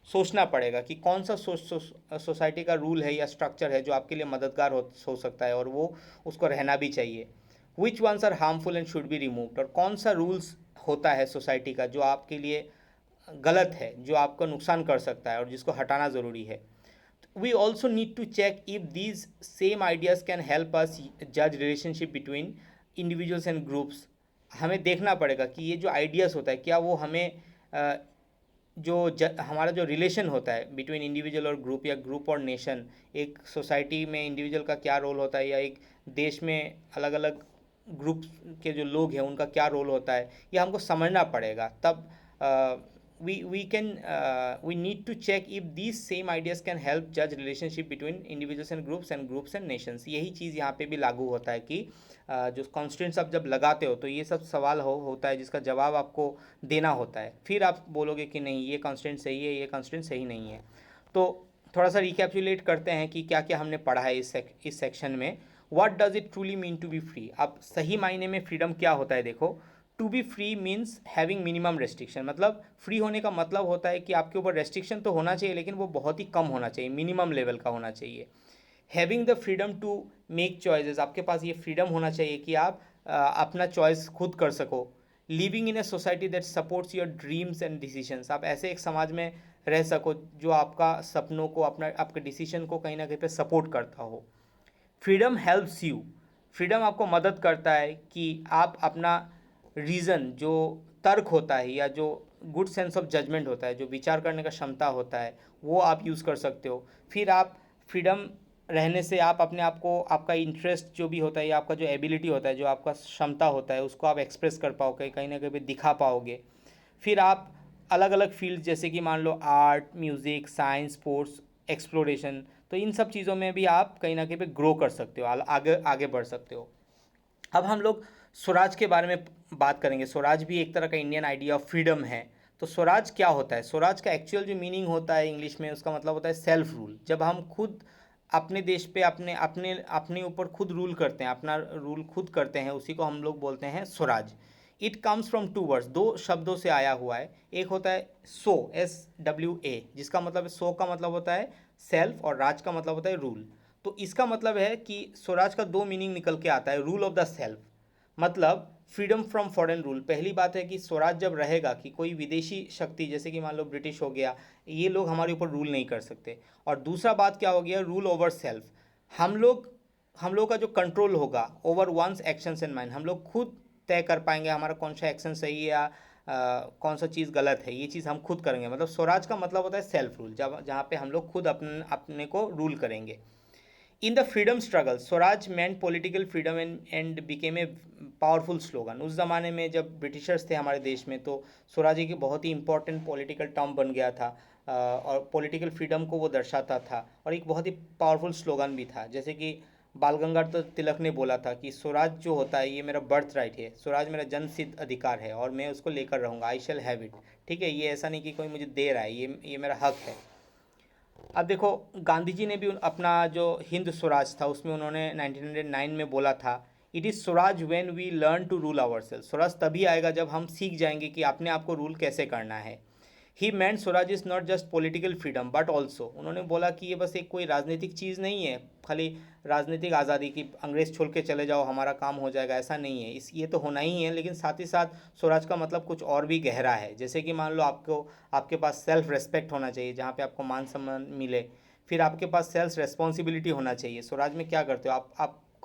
सोचना पड़ेगा कि कौन सा सोसाइटी का रूल है या स्ट्रक्चर है जो आपके लिए मददगार हो सकता है और वो उसको रहना भी चाहिए। Which ones are harmful and should be removed, और कौन सा रूल्स होता है सोसाइटी का जो आपके लिए गलत है, जो आपको नुकसान कर सकता है और जिसको हटाना ज़रूरी है। We also need to check if these same ideas can help us जज relationship between individuals and groups. हमें देखना पड़ेगा कि ये जो आइडियाज़ होता है क्या वो हमें हमारा जो रिलेशन होता है बिटवीन इंडिविजुअल और ग्रुप या ग्रुप और नेशन, एक सोसाइटी में इंडिविजुअल का क्या रोल होता है या एक देश में अलग अलग ग्रुप के जो लोग हैं उनका क्या रोल होता है, ये हमको समझना पड़ेगा। तब we need to check if these same ideas can help judge relationship between individuals and groups and nations। यही चीज़ यहाँ पे भी लागू होता है कि जो कॉन्स्टेंट्स आप जब लगाते हो तो ये सब सवाल होता है जिसका जवाब आपको देना होता है, फिर आप बोलोगे कि नहीं ये कॉन्स्टेंट सही है, ये कॉन्स्टेंट सही नहीं है। तो थोड़ा सा रिकैप्चुलेट करते हैं कि क्या क्या हमने पढ़ा है इस सेक्शन में। What does it truly mean to be free? अब सही मायने में फ्रीडम क्या होता है, देखो। To be free means having minimum restriction, मतलब फ्री होने का मतलब होता है कि आपके ऊपर रेस्ट्रिक्शन तो होना चाहिए, लेकिन वो बहुत ही कम होना चाहिए, मिनिमम लेवल का होना चाहिए। Having the freedom to make choices, आपके पास ये फ्रीडम होना चाहिए कि आप अपना चॉइस खुद कर सको। Living in a society that supports your dreams and decisions, आप ऐसे एक समाज में रह सको जो आपका सपनों को, अपना आपके डिसीजन को कहीं ना कहीं पे सपोर्ट करता हो। फ्रीडम हेल्प्स यू, फ्रीडम आपको मदद करता है कि आप अपना रीज़न, जो तर्क होता है या जो गुड सेंस ऑफ जजमेंट होता है, जो विचार करने का क्षमता होता है, वो आप यूज़ कर सकते हो। फिर आप फ्रीडम रहने से आप अपने आप को, आपका इंटरेस्ट जो भी होता है या आपका जो एबिलिटी होता है, जो आपका क्षमता होता है, उसको आप एक्सप्रेस कर पाओगे, कहीं ना कहीं पे दिखा पाओगे। फिर आप अलग अलग फील्ड, जैसे कि मान लो art, music, science, sports, exploration, तो इन सब चीज़ों में भी आप कहीं ना कहीं पे ग्रो कर सकते हो, आगे आगे बढ़ सकते हो। अब हम लोग स्वराज के बारे में बात करेंगे। स्वराज भी एक तरह का इंडियन आइडिया ऑफ फ्रीडम है। तो स्वराज क्या होता है? स्वराज का एक्चुअल जो मीनिंग होता है इंग्लिश में, उसका मतलब होता है सेल्फ रूल। जब हम खुद अपने देश पे अपने अपने अपने ऊपर खुद रूल करते हैं, अपना रूल खुद करते हैं, उसी को हम लोग बोलते हैं Swaraj. It comes from two words, दो शब्दों से आया हुआ है। एक होता है सो, SWA, जिसका मतलब है, सो का मतलब होता है सेल्फ और राज का मतलब होता है रूल। तो इसका मतलब है कि स्वराज का दो मीनिंग निकल के आता है। रूल ऑफ द सेल्फ मतलब फ्रीडम फ्रॉम फॉरेन रूल। पहली बात है कि स्वराज जब रहेगा कि कोई विदेशी शक्ति, जैसे कि मान लो ब्रिटिश हो गया, ये लोग हमारे ऊपर रूल नहीं कर सकते। और दूसरा बात क्या हो गया? Rule over self. हम लोग का जो कंट्रोल होगा over one's actions and mind, हम लोग खुद तय कर पाएंगे हमारा कौन सा एक्शन सही है या कौन सा चीज़ गलत है, ये चीज़ हम खुद करेंगे। मतलब स्वराज का मतलब होता है सेल्फ रूल, जब जहाँ पे हम लोग खुद अपने अपने को रूल करेंगे। In the freedom struggle, Swaraj meant political freedom and became a powerful slogan. उस ज़माने में जब ब्रिटिशर्स थे हमारे देश में, तो स्वराज एक बहुत ही इंपॉर्टेंट पॉलिटिकल टर्म बन गया था। और पॉलिटिकल फ्रीडम को वो दर्शाता था, और एक बहुत ही पावरफुल स्लोगन भी था। जैसे कि बाल गंगाधर तिलक ने बोला था कि स्वराज जो होता है ये मेरा बर्थ राइट है, स्वराज मेरा जन्म सिद्ध अधिकार है और मैं उसको लेकर रहूँगा, आई शैल हैव इट। ठीक है, ये ऐसा नहीं कि कोई मुझे दे रहा है, ये मेरा हक है। अब देखो, गांधी जी ने भी अपना जो हिंद स्वराज था उसमें उन्होंने 1909 में बोला था, it is Swaraj when we learn to rule our self. Swaraj तभी आएगा जब हम सीख जाएंगे कि अपने आप को रूल कैसे करना है। ही meant Swaraj is not just political freedom but also, उन्होंने बोला कि ये बस एक कोई राजनीतिक चीज़ नहीं है, खाली राजनीतिक आज़ादी की, अंग्रेज़ छोड़ के चले जाओ हमारा काम हो जाएगा, ऐसा नहीं है। इस ये तो होना ही है, लेकिन साथ ही साथ स्वराज का मतलब कुछ और भी गहरा है। जैसे कि मान लो आपको, आपके पास सेल्फ रेस्पेक्ट होना चाहिए, जहाँ पे आपको मान सम्मान मिले। फिर आपके पास सेल्फ रेस्पॉन्सिबिलिटी होना चाहिए। स्वराज में क्या करते हो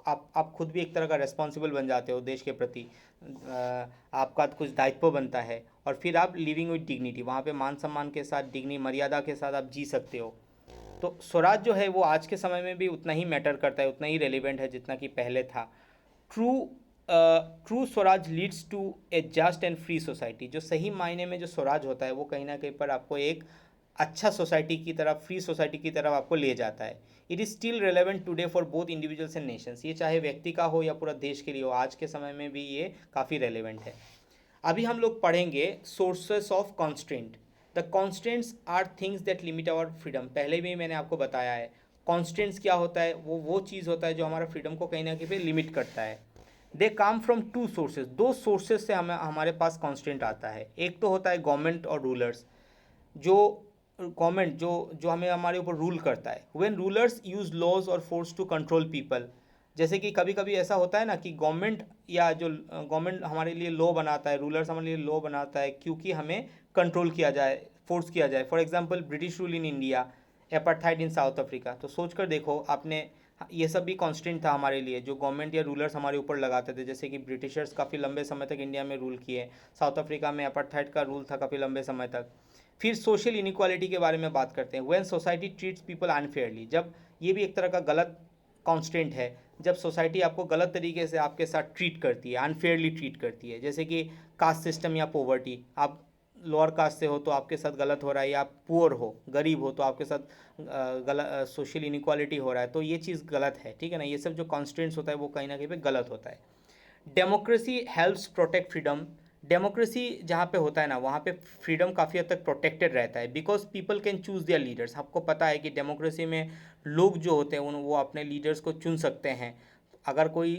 आप खुद भी एक तरह का रेस्पॉन्सिबल बन जाते हो देश के प्रति। आपका कुछ दायित्व बनता है। और फिर आप लिविंग विद डिग्निटी, वहाँ पे मान सम्मान के साथ, डिग्नी मर्यादा के साथ आप जी सकते हो। तो स्वराज जो है वो आज के समय में भी उतना ही मैटर करता है, उतना ही रेलिवेंट है जितना कि पहले था। True true Swaraj leads to a just and free society. जो सही मायने में जो स्वराज होता है वो कहीं ना कहीं पर आपको एक अच्छा सोसाइटी की तरफ, फ्री सोसाइटी की तरफ आपको ले जाता है। It is still relevant today for both individuals and Nations. ये चाहे व्यक्ति का हो या पूरा देश के लिए हो, आज के समय में भी ये काफ़ी रेलेवेंट है। अभी हम लोग पढ़ेंगे sources of constraint. The constraints are things that limit our freedom. पहले भी मैंने आपको बताया है कॉन्स्टेंट्स क्या होता है। वो चीज़ होता है जो हमारा फ्रीडम को कहीं ना कहीं पे लिमिट करता है। दे कम फ्रॉम टू सोर्सेज, दो सोर्सेज से हमें हमारे पास कॉन्स्टेंट आता है। एक तो होता है गवर्नमेंट और रूलर्स। जो गवर्नमेंट जो जो हमें हमारे ऊपर रूल करता है, व्हेन रूलर्स यूज लॉज और फोर्स टू कंट्रोल पीपल। जैसे कि कभी कभी ऐसा होता है ना कि गवर्नमेंट, या जो गवर्नमेंट हमारे लिए लॉ बनाता है, रूलर्स हमारे लिए लॉ बनाता है क्योंकि हमें कंट्रोल किया जाए, फोर्स किया जाए। For example British rule in India, apartheid in south Africa. तो सोच कर देखो आपने, ये सब भी कांस्टेंट था हमारे लिए जो गवर्नमेंट या रूलर्स हमारे ऊपर लगाते थे। जैसे कि ब्रिटिशर्स काफ़ी लंबे समय तक इंडिया में रूल किए, साउथ अफ्रीका में एपार्थाइड का रूल था काफ़ी लंबे समय तक। फिर सोशल इनिक्वालिटी के बारे में बात करते हैं। When society treats people unfairly, जब, ये भी एक तरह का गलत कांस्टेंट है, जब सोसाइटी आपको गलत तरीके से आपके साथ ट्रीट करती है, अनफेयरली ट्रीट करती है। जैसे कि कास्ट सिस्टम या पोवर्टी, आप लोअर कास्ट से हो तो आपके साथ गलत हो रहा है, या आप पुअर हो, गरीब हो, तो आपके साथ गलत सोशल इनिक्वालिटी हो रहा है, तो ये चीज़ गलत है। ठीक है ना, ये सब जो कॉन्स्टेंट्स होता है वो कहीं ना कहीं पे गलत होता है। Democracy helps protect freedom democracy जहाँ पे होता है ना, वहाँ पे फ्रीडम काफ़ी हद तक प्रोटेक्टेड रहता है, because people can choose there leaders. आपको पता है कि डेमोक्रेसी में लोग जो होते हैं वो अपने लीडर्स को चुन सकते हैं। अगर कोई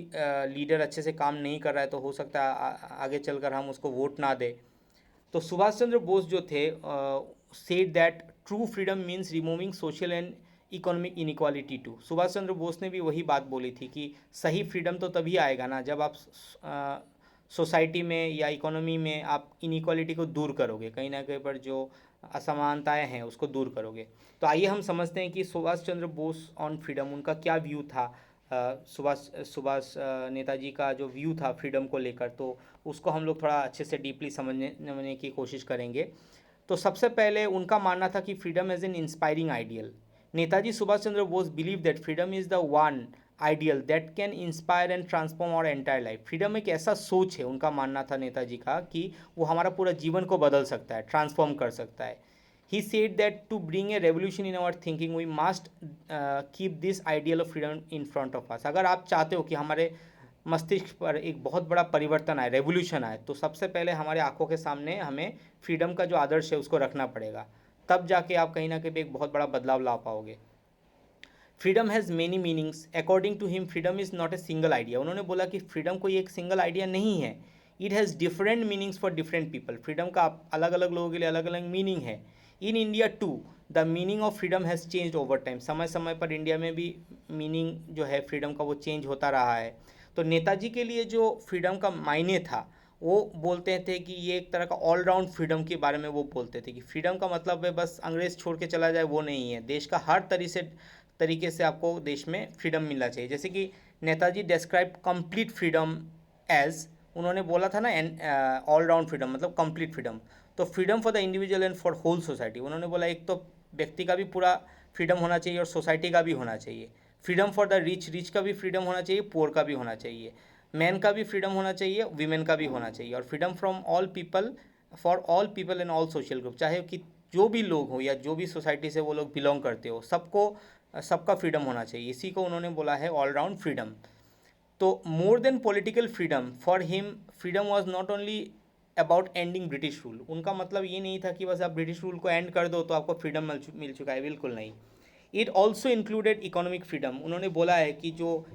लीडर अच्छे से काम नहीं कर रहा है तो हो सकता है आगे चलकर हम उसको वोट ना दें। तो सुभाष चंद्र बोस जो थे said that true freedom means removing social and economic inequality too. Subhash Chandra Bose ने भी वही बात बोली थी कि सही फ्रीडम तो तभी आएगा ना जब आप सोसाइटी में या इकोनॉमी में आप इनइक्वालिटी को दूर करोगे, कहीं ना कहीं पर जो असमानताएं हैं उसको दूर करोगे। तो आइए हम समझते हैं कि सुभाष चंद्र बोस ऑन फ्रीडम, उनका क्या व्यू था। सुभाष सुभाष नेताजी का जो व्यू था फ्रीडम को लेकर, तो उसको हम लोग थोड़ा अच्छे से डीपली समझने की कोशिश करेंगे। तो सबसे पहले उनका मानना था कि freedom is an inspiring ideal. Netaji Subhash Chandra Bose believe that freedom is the one ideal that can inspire and transform our entire life. Freedom एक ऐसा सोच है, उनका मानना था नेताजी का, कि वो हमारा पूरा जीवन को बदल सकता है, ट्रांसफॉर्म कर सकता है। He said that to bring a revolution in our thinking we must keep this ideal of freedom in front of us. अगर आप चाहते हो कि हमारे मस्तिष्क पर एक बहुत बड़ा परिवर्तन आए, रेवोल्यूशन आए, तो सबसे पहले हमारे आंखों के सामने हमें फ्रीडम का जो आदर्श है उसको रखना पड़ेगा। तब जाके आप कहीं ना कहीं एक बहुत बड़ा बदलाव ला पाओगे। Freedom has many meanings according to him. Freedom is not a single idea. उन्होंने बोला कि फ्रीडम कोई एक सिंगल आइडिया नहीं है। It has different meanings for different people. Freedom का अलग अलग लोगों के लिए अलग अलग मीनिंग है। In India too the meaning of freedom has change over time. समय समय पर इंडिया में भी मीनिंग जो है फ्रीडम का वो चेंज होता रहा है। तो नेताजी के लिए जो फ्रीडम का मायने था, वो बोलते थे कि ये एक तरह का ऑलराउंड फ्रीडम के बारे में वो बोलते थे कि फ्रीडम का मतलब है बस अंग्रेज़ छोड़ के चला जाए, वो नहीं है। देश का हर तरीके से आपको देश में फ्रीडम मिलना चाहिए। जैसे कि Netaji describe complete freedom as, उन्होंने बोला था ना ऑल राउंड फ्रीडम मतलब कंप्लीट फ्रीडम। तो freedom for the individual and for whole society, उन्होंने बोला एक तो व्यक्ति का भी पूरा फ्रीडम होना चाहिए और सोसाइटी का भी होना चाहिए। Freedom for the rich, rich का भी फ्रीडम होना चाहिए, पुअर का भी होना चाहिए। मैन का भी फ्रीडम होना चाहिए, वीमेन का भी होना चाहिए। और freedom from all people, for all people and all social group, चाहे कि जो भी लोग हो या जो भी सोसाइटी से वो लोग बिलोंग करते हो, सबका फ्रीडम होना चाहिए। इसी को उन्होंने बोला है ऑलराउंड फ्रीडम। तो more than political freedom for him, freedom was not only about ending British rule. उनका मतलब ये नहीं था कि बस आप ब्रिटिश रूल को एंड कर दो तो आपको फ्रीडम मिल चुका है, बिल्कुल नहीं। It also included economic freedom. उन्होंने बोला है कि जो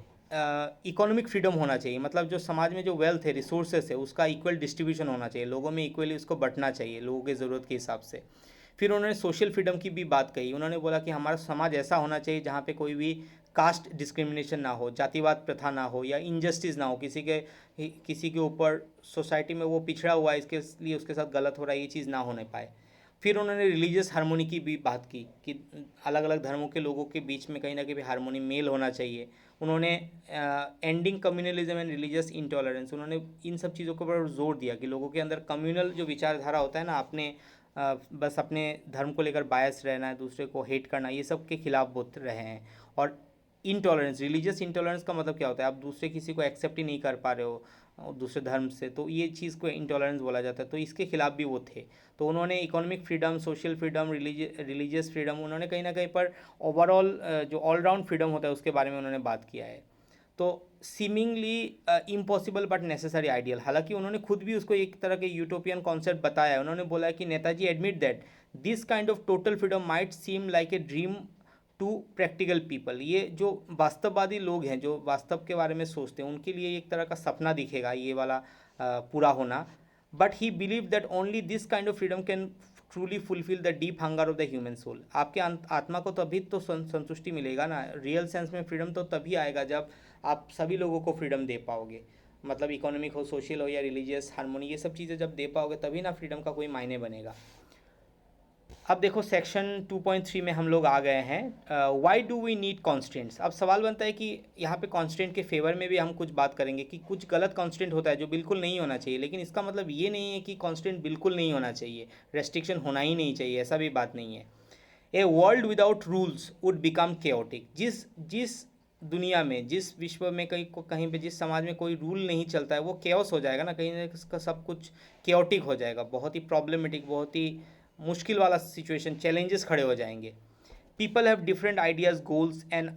इकोनॉमिक फ्रीडम होना चाहिए, मतलब जो समाज में जो वेल्थ है, रिसोर्सेस है, उसका इक्वल डिस्ट्रीब्यूशन होना चाहिए, लोगों में इक्वली उसको बंटना चाहिए लोगों के ज़रूरत के हिसाब से। फिर उन्होंने सोशल फ्रीडम की भी बात कही। उन्होंने बोला कि हमारा समाज ऐसा होना चाहिए जहाँ पे कोई भी कास्ट डिस्क्रिमिनेशन ना हो, जातिवाद प्रथा ना हो, या इनजस्टिस ना हो, किसी के ऊपर सोसाइटी में वो पिछड़ा हुआ है इसके लिए उसके साथ गलत हो रहा है, ये चीज़ ना होने पाए। फिर उन्होंने रिलीजियस हारमोनी की भी बात की कि अलग अलग धर्मों के लोगों के बीच में कहीं ना कहीं हारमोनी मेल होना चाहिए। उन्होंने ending communalism and religious intolerance, उन्होंने इन सब चीज़ों के ऊपर जोर दिया कि लोगों के अंदर कम्युनल जो विचारधारा होता है ना, बस अपने धर्म को लेकर बायस रहना है, दूसरे को हेट करना, ये सब के खिलाफ बोल रहे हैं। और इंटॉलरेंस, रिलीजियस इंटॉलरेंस का मतलब क्या होता है, आप दूसरे किसी को एक्सेप्ट ही नहीं कर पा रहे हो दूसरे धर्म से, तो ये चीज़ को इंटॉलरेंस बोला जाता है। तो इसके खिलाफ भी वो थे। तो उन्होंने economic freedom, social freedom, religious freedom, उन्होंने कहीं ना कहीं पर ओवरऑल जो ऑलराउंड फ्रीडम होता है उसके बारे में उन्होंने बात किया है। तो seemingly impossible but necessary ideal, हालांकि उन्होंने खुद भी उसको एक तरह के यूटोपियन कॉन्सेप्ट बताया है। उन्होंने बोला है कि Netaji admit that this kind of total freedom might seem like a dream to practical people. ये जो वास्तववादी लोग हैं, जो वास्तव के बारे में सोचते हैं, उनके लिए एक तरह का सपना दिखेगा ये वाला पूरा होना। But he believe that only this kind of freedom can truly fulfill the deep hunger of the human soul. आपके आत्मा को तभी तो संतुष्टि मिलेगा ना, रियल सेंस में फ्रीडम तो तभी आएगा जब आप सभी लोगों को फ्रीडम दे पाओगे। मतलब इकोनॉमिक हो, सोशल हो या रिलीजियस हारमोनी, ये सब चीज़ें जब दे पाओगे तभी ना फ्रीडम का कोई मायने बनेगा। अब देखो सेक्शन 2.3 में हम लोग आ गए हैं, why do we need constraints. अब सवाल बनता है कि यहाँ पे कॉन्स्टेंट के फेवर में भी हम कुछ बात करेंगे कि कुछ गलत कॉन्स्टेंट होता है जो बिल्कुल नहीं होना चाहिए, लेकिन इसका मतलब ये नहीं है कि कॉन्स्टेंट बिल्कुल नहीं होना चाहिए, रेस्ट्रिक्शन होना ही नहीं चाहिए, ऐसा भी बात नहीं है। A world without rules would become chaotic. जिस जिस दुनिया में, जिस विश्व में कहीं पे जिस समाज में कोई रूल नहीं चलता है, वो केओस हो जाएगा ना, कहीं ना कहीं सब कुछ केओटिक हो जाएगा, बहुत ही प्रॉब्लमेटिक, बहुत ही मुश्किल वाला सिचुएशन, चैलेंजेस खड़े हो जाएंगे। People have different ideas, goals and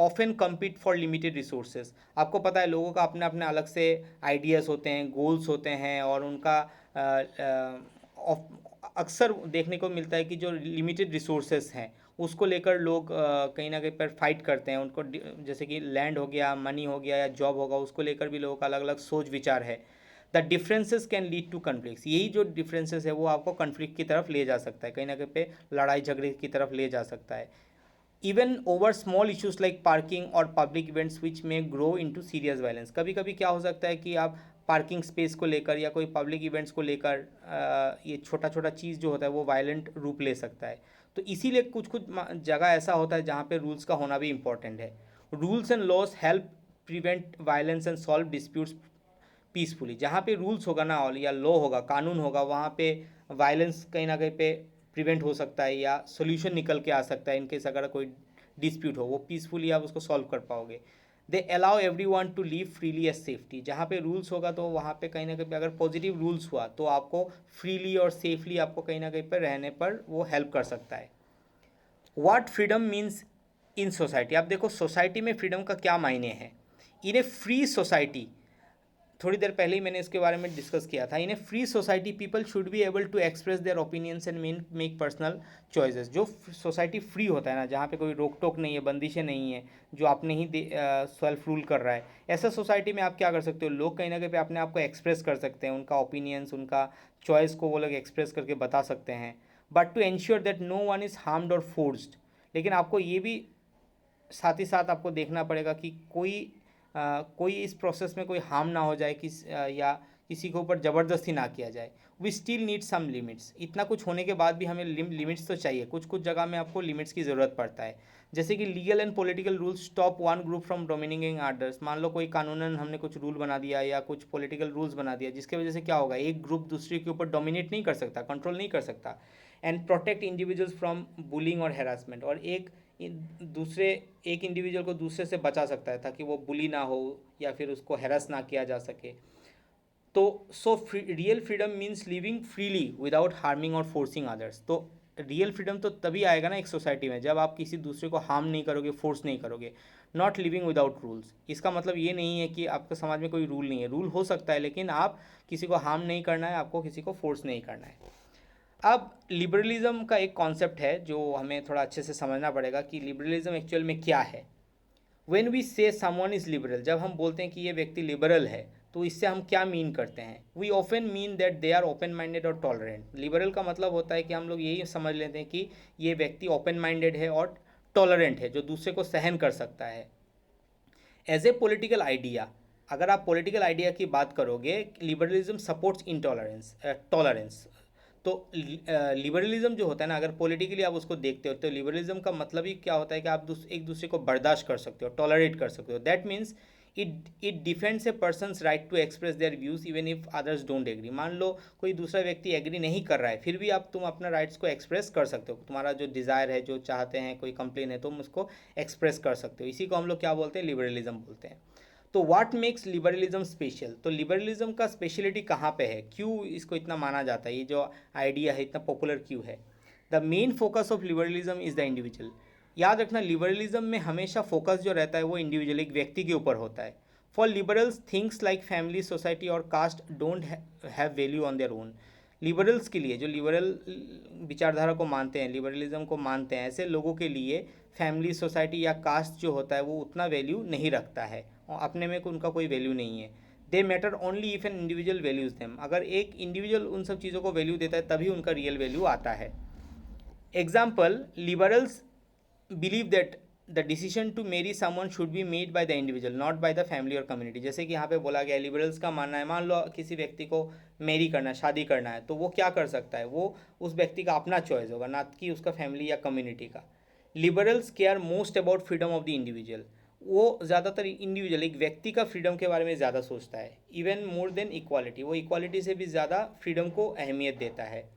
often compete for limited resources. आपको पता है लोगों का अपने अपने अलग से आइडियाज़ होते हैं, गोल्स होते हैं, और उनका अक्सर देखने को मिलता है कि जो लिमिटेड रिसोर्सेज हैं उसको लेकर लोग कहीं ना कहीं पर फाइट करते हैं। उनको जैसे कि लैंड हो गया, मनी हो गया या जॉब होगा, उसको लेकर भी लोगों का अलग अलग सोच विचार है। The differences can lead to conflicts. यही जो डिफरेंसेस है वो आपको कन्फ्लिक्ट की तरफ ले जा सकता है, कहीं ना कहीं पे लड़ाई झगड़े की तरफ ले जा सकता है। Even over small issues like parking और पब्लिक इवेंट्स विच में ग्रो इनटू सीरियस वायलेंस। कभी कभी क्या हो सकता है कि आप पार्किंग स्पेस को लेकर या कोई पब्लिक इवेंट्स को लेकर ये छोटा छोटा चीज़ जो होता है वो वायलेंट रूप ले सकता है। तो इसीलिए कुछ कुछ जगह ऐसा होता है जहाँ पे रूल्स का होना भी इम्पॉर्टेंट है। Rules and laws help prevent violence and solve disputes peacefully. जहाँ पे रूल्स होगा ना या लॉ होगा, कानून होगा, वहाँ पे वायलेंस कहीं ना कहीं पे प्रिवेंट हो सकता है या सोल्यूशन निकल के आ सकता है। इनकेस अगर कोई डिस्प्यूट हो वो पीसफुली आप उसको सॉल्व कर पाओगे। They allow every one to live freely as safety. जहाँ पे रूल्स होगा तो वहाँ पे कहीं ना कहीं अगर पॉजिटिव रूल्स हुआ तो आपको फ्रीली और सेफली आपको कहीं ना कहीं पर रहने पर वो हेल्प कर सकता है। What freedom means in society. आप देखो सोसाइटी में फ्रीडम का क्या मायने हैं। इन ए फ्री सोसाइटी, थोड़ी देर पहले ही मैंने इसके बारे में डिस्कस किया था, in a free society people should be able to express their opinions and make personal choices. जो सोसाइटी फ्री होता है ना, जहाँ पे कोई रोक टोक नहीं है, बंदिशें नहीं है, जो आपने ही सेल्फ रूल कर रहा है, ऐसा सोसाइटी में आप क्या कर सकते हो, लोग कहीं ना कहीं पे अपने आप को एक्सप्रेस कर सकते हैं, उनका ओपिनियंस, उनका चॉइस को वो लोग एक्सप्रेस करके बता सकते हैं। But to ensure that no one is harmed और फोर्स्ड। लेकिन आपको ये भी साथ ही साथ आपको देखना पड़ेगा कि कोई इस प्रोसेस में कोई हार्म ना हो जाए, या किसी के ऊपर ज़बरदस्ती ना किया जाए। We still need some limits. इतना कुछ होने के बाद भी हमें लिमिट्स तो चाहिए। कुछ कुछ जगह में आपको लिमिट्स की ज़रूरत पड़ता है। जैसे कि legal and political rules stop one group from dominating others. मान लो कोई कानूनन हमने कुछ रूल बना दिया या कुछ पॉलिटिकल रूल्स बना दिया, जिसकी वजह से क्या होगा, एक ग्रुप दूसरे के ऊपर डोमिनेट नहीं कर सकता, कंट्रोल नहीं कर सकता। And protect individuals from bullying और हैरासमेंट। और दूसरे एक इंडिविजुअल को दूसरे से बचा सकता है ताकि वो बुली ना हो या फिर उसको हैरस ना किया जा सके। तो real freedom means living freely without harming और फोर्सिंग अदर्स। तो रियल फ्रीडम तो तभी आएगा ना एक सोसाइटी में जब आप किसी दूसरे को हार्म नहीं करोगे, फोर्स नहीं करोगे। Not living without rules. इसका मतलब ये नहीं है कि आपके समाज में कोई रूल नहीं है, रूल हो सकता है, लेकिन आप किसी को हार्म नहीं करना है, आपको किसी को फोर्स नहीं करना है। अब लिबरलिज्म का एक कॉन्सेप्ट है जो हमें थोड़ा अच्छे से समझना पड़ेगा कि लिबरलिज्म एक्चुअल में क्या है। व्हेन वी से समवन इज़ लिबरल, जब हम बोलते हैं कि ये व्यक्ति लिबरल है तो इससे हम क्या मीन करते हैं। We often mean that they are open minded और टॉलरेंट। लिबरल का मतलब होता है कि हम लोग यही समझ लेते हैं कि ये व्यक्ति ओपन माइंडेड है और टॉलरेंट है, जो दूसरे को सहन कर सकता है। एज ए पॉलिटिकल आइडिया, अगर आप पॉलिटिकल आइडिया की बात करोगे, लिबरलिज्म सपोर्ट्स इंटॉलरेंस टॉलरेंस। तो लिबरलिज्म जो होता है ना, अगर पॉलिटिकली आप उसको देखते हो तो लिबरलिज्म का मतलब ही क्या होता है कि आप एक दूसरे को बर्दाश्त कर सकते हो, टॉलरेट कर सकते हो। That means it defends a person's right to express their views even if others don't agree. मान लो कोई दूसरा व्यक्ति एग्री नहीं कर रहा है, फिर भी तुम अपना राइट्स को एक्सप्रेस कर सकते हो। तुम्हारा जो डिज़ायर है, जो चाहते हैं, कोई कंप्लेन है, तुम उसको एक्सप्रेस कर सकते हो। इसी को हम लोग क्या बोलते हैं, लिबरलिज्म बोलते हैं। तो व्हाट मेक्स लिबरलिज्म स्पेशल। तो लिबरलिज्म का स्पेशलिटी कहाँ पे है, क्यों इसको इतना माना जाता है, ये जो आइडिया है इतना पॉपुलर क्यों है। The main focus of liberalism is the individual. याद रखना, लिबरलिज्म में हमेशा फोकस जो रहता है वो इंडिविजुअल, एक व्यक्ति के ऊपर होता है। For liberals things like family, society और caste don't have value on their own. Liberals के लिए, जो लिबरल विचारधारा को मानते हैं, लिबरलिज्म को मानते हैं, ऐसे लोगों के लिए फैमिली, सोसाइटी या कास्ट जो होता है वो उतना वैल्यू नहीं रखता है, और अपने में उनका कोई वैल्यू नहीं है। दे matter only if an individual values them. अगर एक इंडिविजुअल उन सब चीज़ों को वैल्यू देता है तभी उनका रियल वैल्यू आता है। Example, liberals believe that the decision to marry someone should be made by the individual not by the family और कम्युनिटी। जैसे कि यहाँ पे बोला गया है, लिबरल्स का मानना है, मान लो किसी व्यक्ति को मैरी करना है, शादी करना है, तो वो क्या कर सकता है, वो उस व्यक्ति का अपना चॉइस होगा, ना कि उसका फैमिली या कम्युनिटी का। Liberals care most about freedom of the individual. वो ज़्यादातर इंडिविजुअल, एक व्यक्ति का फ्रीडम के बारे में ज़्यादा सोचता है, इवन मोर देन इक्वालिटी। वो इक्वालिटी से भी ज़्यादा फ्रीडम को अहमियत देता है।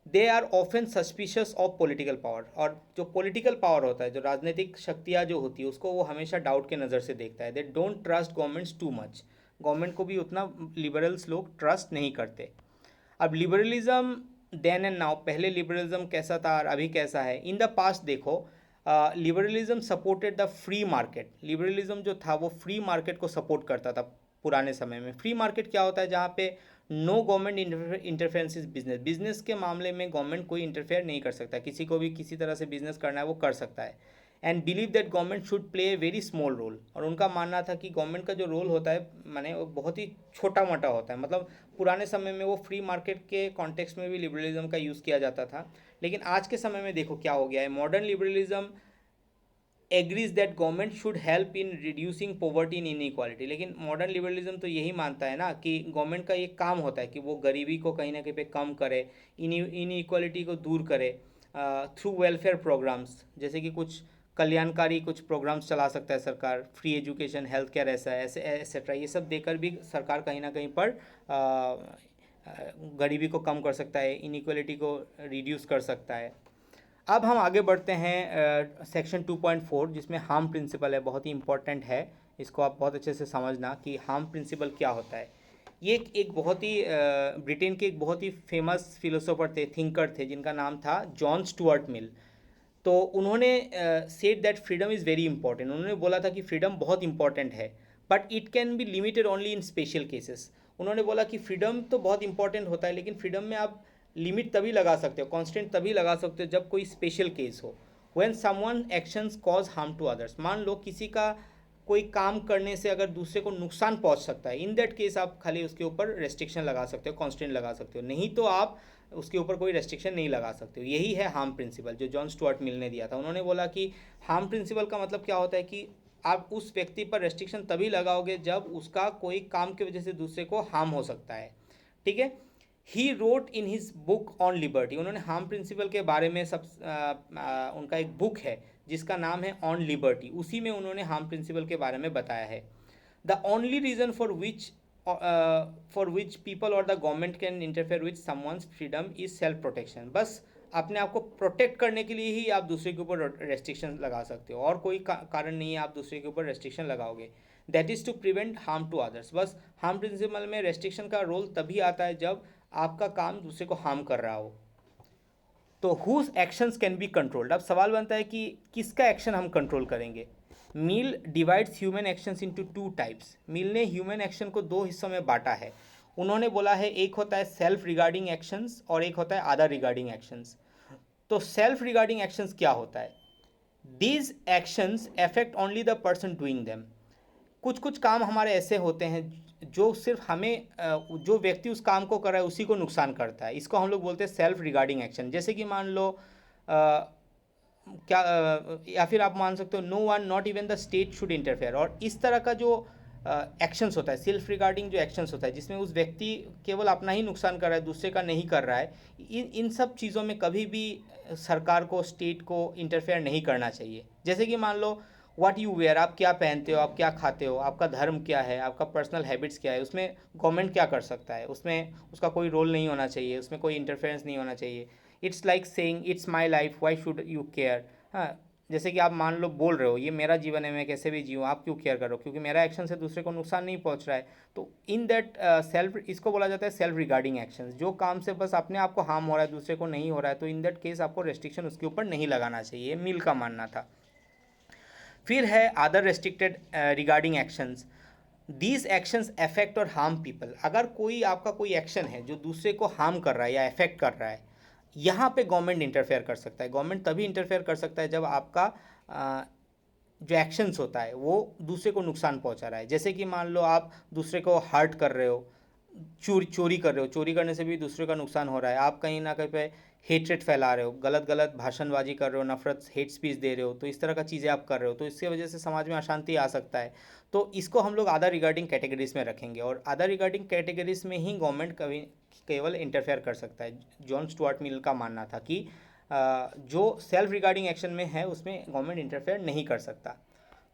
They are often suspicious of political power. और जो पॉलिटिकल पावर होता है, जो राजनीतिक शक्तियाँ जो होती है, उसको वो हमेशा डाउट के नज़र से देखता है। They don't trust governments too much. Government को भी उतना लिबरल्स लोग ट्रस्ट नहीं करते। अब लिबरलिज्म देन एंड नाउ, पहले लिबरलिज्म कैसा था और अभी कैसा है। इन द पास्ट देखो, liberalism supported the free market. Liberalism जो था वो फ्री मार्केट को सपोर्ट करता था पुराने समय में। फ्री मार्केट क्या होता है? जहाँ पे no government interference is business. Business के मामले में गवर्नमेंट कोई इंटरफेयर नहीं कर सकता, किसी को भी किसी तरह से बिजनेस करना है वो कर सकता है। And believe that government should play a very small role. और उनका मानना था कि गवर्नमेंट का जो रोल होता है माने वो बहुत ही छोटा मोटा होता है। मतलब पुराने समय में वो फ्री मार्केट के कॉन्टेक्स्ट में भी लिबरलिज्म का यूज़ किया जाता था। लेकिन आज के समय में देखो क्या हो गया है। Modern liberalism agrees that government should help in reducing poverty in inequality. लेकिन मॉडर्न लिबरलिज्म तो यही मानता है ना कि गवर्नमेंट का ये काम होता है कि वो गरीबी को कहीं ना कहीं पे कम करे, इनइक्वालिटी को दूर करे थ्रू वेलफेयर प्रोग्राम्स। जैसे कि कुछ कल्याणकारी कुछ प्रोग्राम्स चला सकता है सरकार, फ्री एजुकेशन, हेल्थ केयर, ऐसा ऐसे एक्सेट्रा। ये सब देकर भी सरकार कहीं ना कहीं पर गरीबी को कम कर सकता है, इनइक्वालिटी को रिड्यूस कर सकता है। अब हम आगे बढ़ते हैं सेक्शन 2.4 जिसमें हार्म प्रिंसिपल है। बहुत ही इंपॉर्टेंट है, इसको आप बहुत अच्छे से समझना कि हार्म प्रिंसिपल क्या होता है। ये एक बहुत ही ब्रिटेन के एक बहुत ही फेमस फिलोसोफर थे, थिंकर थे, जिनका नाम था जॉन स्टुअर्ट मिल। तो उन्होंने said that freedom is very important. उन्होंने बोला था कि फ्रीडम बहुत इंपॉर्टेंट है, but it can be limited only in special cases. उन्होंने बोला कि फ्रीडम तो बहुत इंपॉर्टेंट होता है, लेकिन फ्रीडम में आप लिमिट तभी लगा सकते हो, कॉन्स्टेंट तभी लगा सकते हो जब कोई स्पेशल केस हो। When someone actions cause harm to others. मान लो किसी का कोई काम करने से अगर दूसरे को नुकसान पहुंच सकता है, इन दैट केस आप खाली उसके ऊपर रेस्ट्रिक्शन लगा सकते हो, कॉन्स्टेंट लगा सकते हो, नहीं तो आप उसके ऊपर कोई रेस्ट्रिक्शन नहीं लगा सकते हो। यही है हार्म प्रिंसिपल जो जॉन स्टुअर्ट मिल ने दिया था। उन्होंने बोला कि हार्म प्रिंसिपल का मतलब क्या होता है कि आप उस व्यक्ति पर रेस्ट्रिक्शन तभी लगाओगे जब उसका कोई काम की वजह से दूसरे को हार्म हो सकता है। ठीक है। He wrote in his book on liberty. उन्होंने हार्म प्रिंसिपल के बारे में उनका एक बुक है जिसका नाम है ऑन लिबर्टी, उसी में उन्होंने हार्म प्रिंसिपल के बारे में बताया है। The only reason for which people और the government can interfere with someone's freedom is self protection. बस अपने आप को प्रोटेक्ट करने के लिए ही आप दूसरे के ऊपर रेस्ट्रिक्शन लगा सकते हो, और कोई कारण नहीं है आप दूसरे के ऊपर रेस्ट्रिक्शन लगाओगे। That is to prevent harm to others. बस हार्म प्रिंसिपल में रेस्ट्रिक्शन का रोल तभी आता है जब आपका काम दूसरे को हार्म कर रहा हो। तो whose actions can be controlled. अब सवाल बनता है कि किसका एक्शन हम कंट्रोल करेंगे। Mill divides human actions into two types. Mill ने ह्यूमन एक्शन को दो हिस्सों में बांटा है। उन्होंने बोला है एक होता है सेल्फ रिगार्डिंग एक्शंस और एक होता है अदर रिगार्डिंग एक्शंस। तो सेल्फ रिगार्डिंग एक्शंस क्या होता है? These actions affect only the person doing them. कुछ कुछ काम हमारे ऐसे होते हैं जो सिर्फ हमें जो व्यक्ति उस काम को कर रहा है उसी को नुकसान करता है। इसको हम लोग बोलते हैं सेल्फ रिगार्डिंग एक्शन। जैसे कि मान लो क्या या फिर आप मान सकते हो no one not even the state should interfere. और इस तरह का जो एक्शंस होता है, सेल्फ रिगार्डिंग जो एक्शंस होता है जिसमें उस व्यक्ति केवल अपना ही नुकसान कर रहा है, दूसरे का नहीं कर रहा है, इन सब चीज़ों में कभी भी सरकार को, स्टेट को इंटरफेयर नहीं करना चाहिए। जैसे कि मान लो व्हाट यू वेयर, आप क्या पहनते हो, आप क्या खाते हो, आपका धर्म क्या है, आपका पर्सनल हैबिट्स क्या है, उसमें गवर्नमेंट क्या कर सकता है, उसमें उसका कोई रोल नहीं होना चाहिए, उसमें कोई इंटरफेरेंस नहीं होना चाहिए। It's like saying it's my life why should you care. हाँ, जैसे कि आप मान लो बोल रहे हो ये मेरा जीवन है, मैं कैसे भी जीऊँ, आप क्यों केयर करो, क्योंकि मेरा एक्शन से दूसरे को नुकसान नहीं पहुंच रहा है। तो इन दैट सेल्फ, इसको बोला जाता है सेल्फ रिगार्डिंग एक्शंस। जो काम से बस अपने आप को हार्म हो रहा है, दूसरे को नहीं हो रहा है, तो इन दैट केस आपको रेस्ट्रिक्शन उसके ऊपर नहीं लगाना चाहिए, मिल का मानना था। फिर है other restricted regarding actions. These actions affect और हार्म पीपल। अगर कोई आपका कोई एक्शन है जो दूसरे को हार्म कर रहा है या अफेक्ट कर रहा है, यहाँ पे गवर्नमेंट इंटरफेयर कर सकता है। गवर्नमेंट तभी इंटरफेयर कर सकता है जब आपका जो एक्शंस होता है वो दूसरे को नुकसान पहुंचा रहा है। जैसे कि मान लो आप दूसरे को हर्ट कर रहे हो, चोरी कर रहे हो, चोरी करने से भी दूसरे का नुकसान हो रहा है, आप कहीं ना कहीं पे हेट्रेट फैला रहे हो, गलत गलत भाषणबाजी कर रहे हो, नफरत, हेट स्पीच दे रहे हो, तो इस तरह का चीज़ें आप कर रहे हो, तो इसकी वजह से समाज में अशांति आ सकता है। तो इसको हम लोग अदर रिगार्डिंग कैटेगरीज में रखेंगे, और अदर रिगार्डिंग कैटेगरीज में ही गवर्नमेंट कभी केवल इंटरफेयर कर सकता है। जॉन स्टुअर्ट मिल का मानना था कि जो सेल्फ रिगार्डिंग एक्शन में है उसमें गवर्नमेंट इंटरफेयर नहीं कर सकता।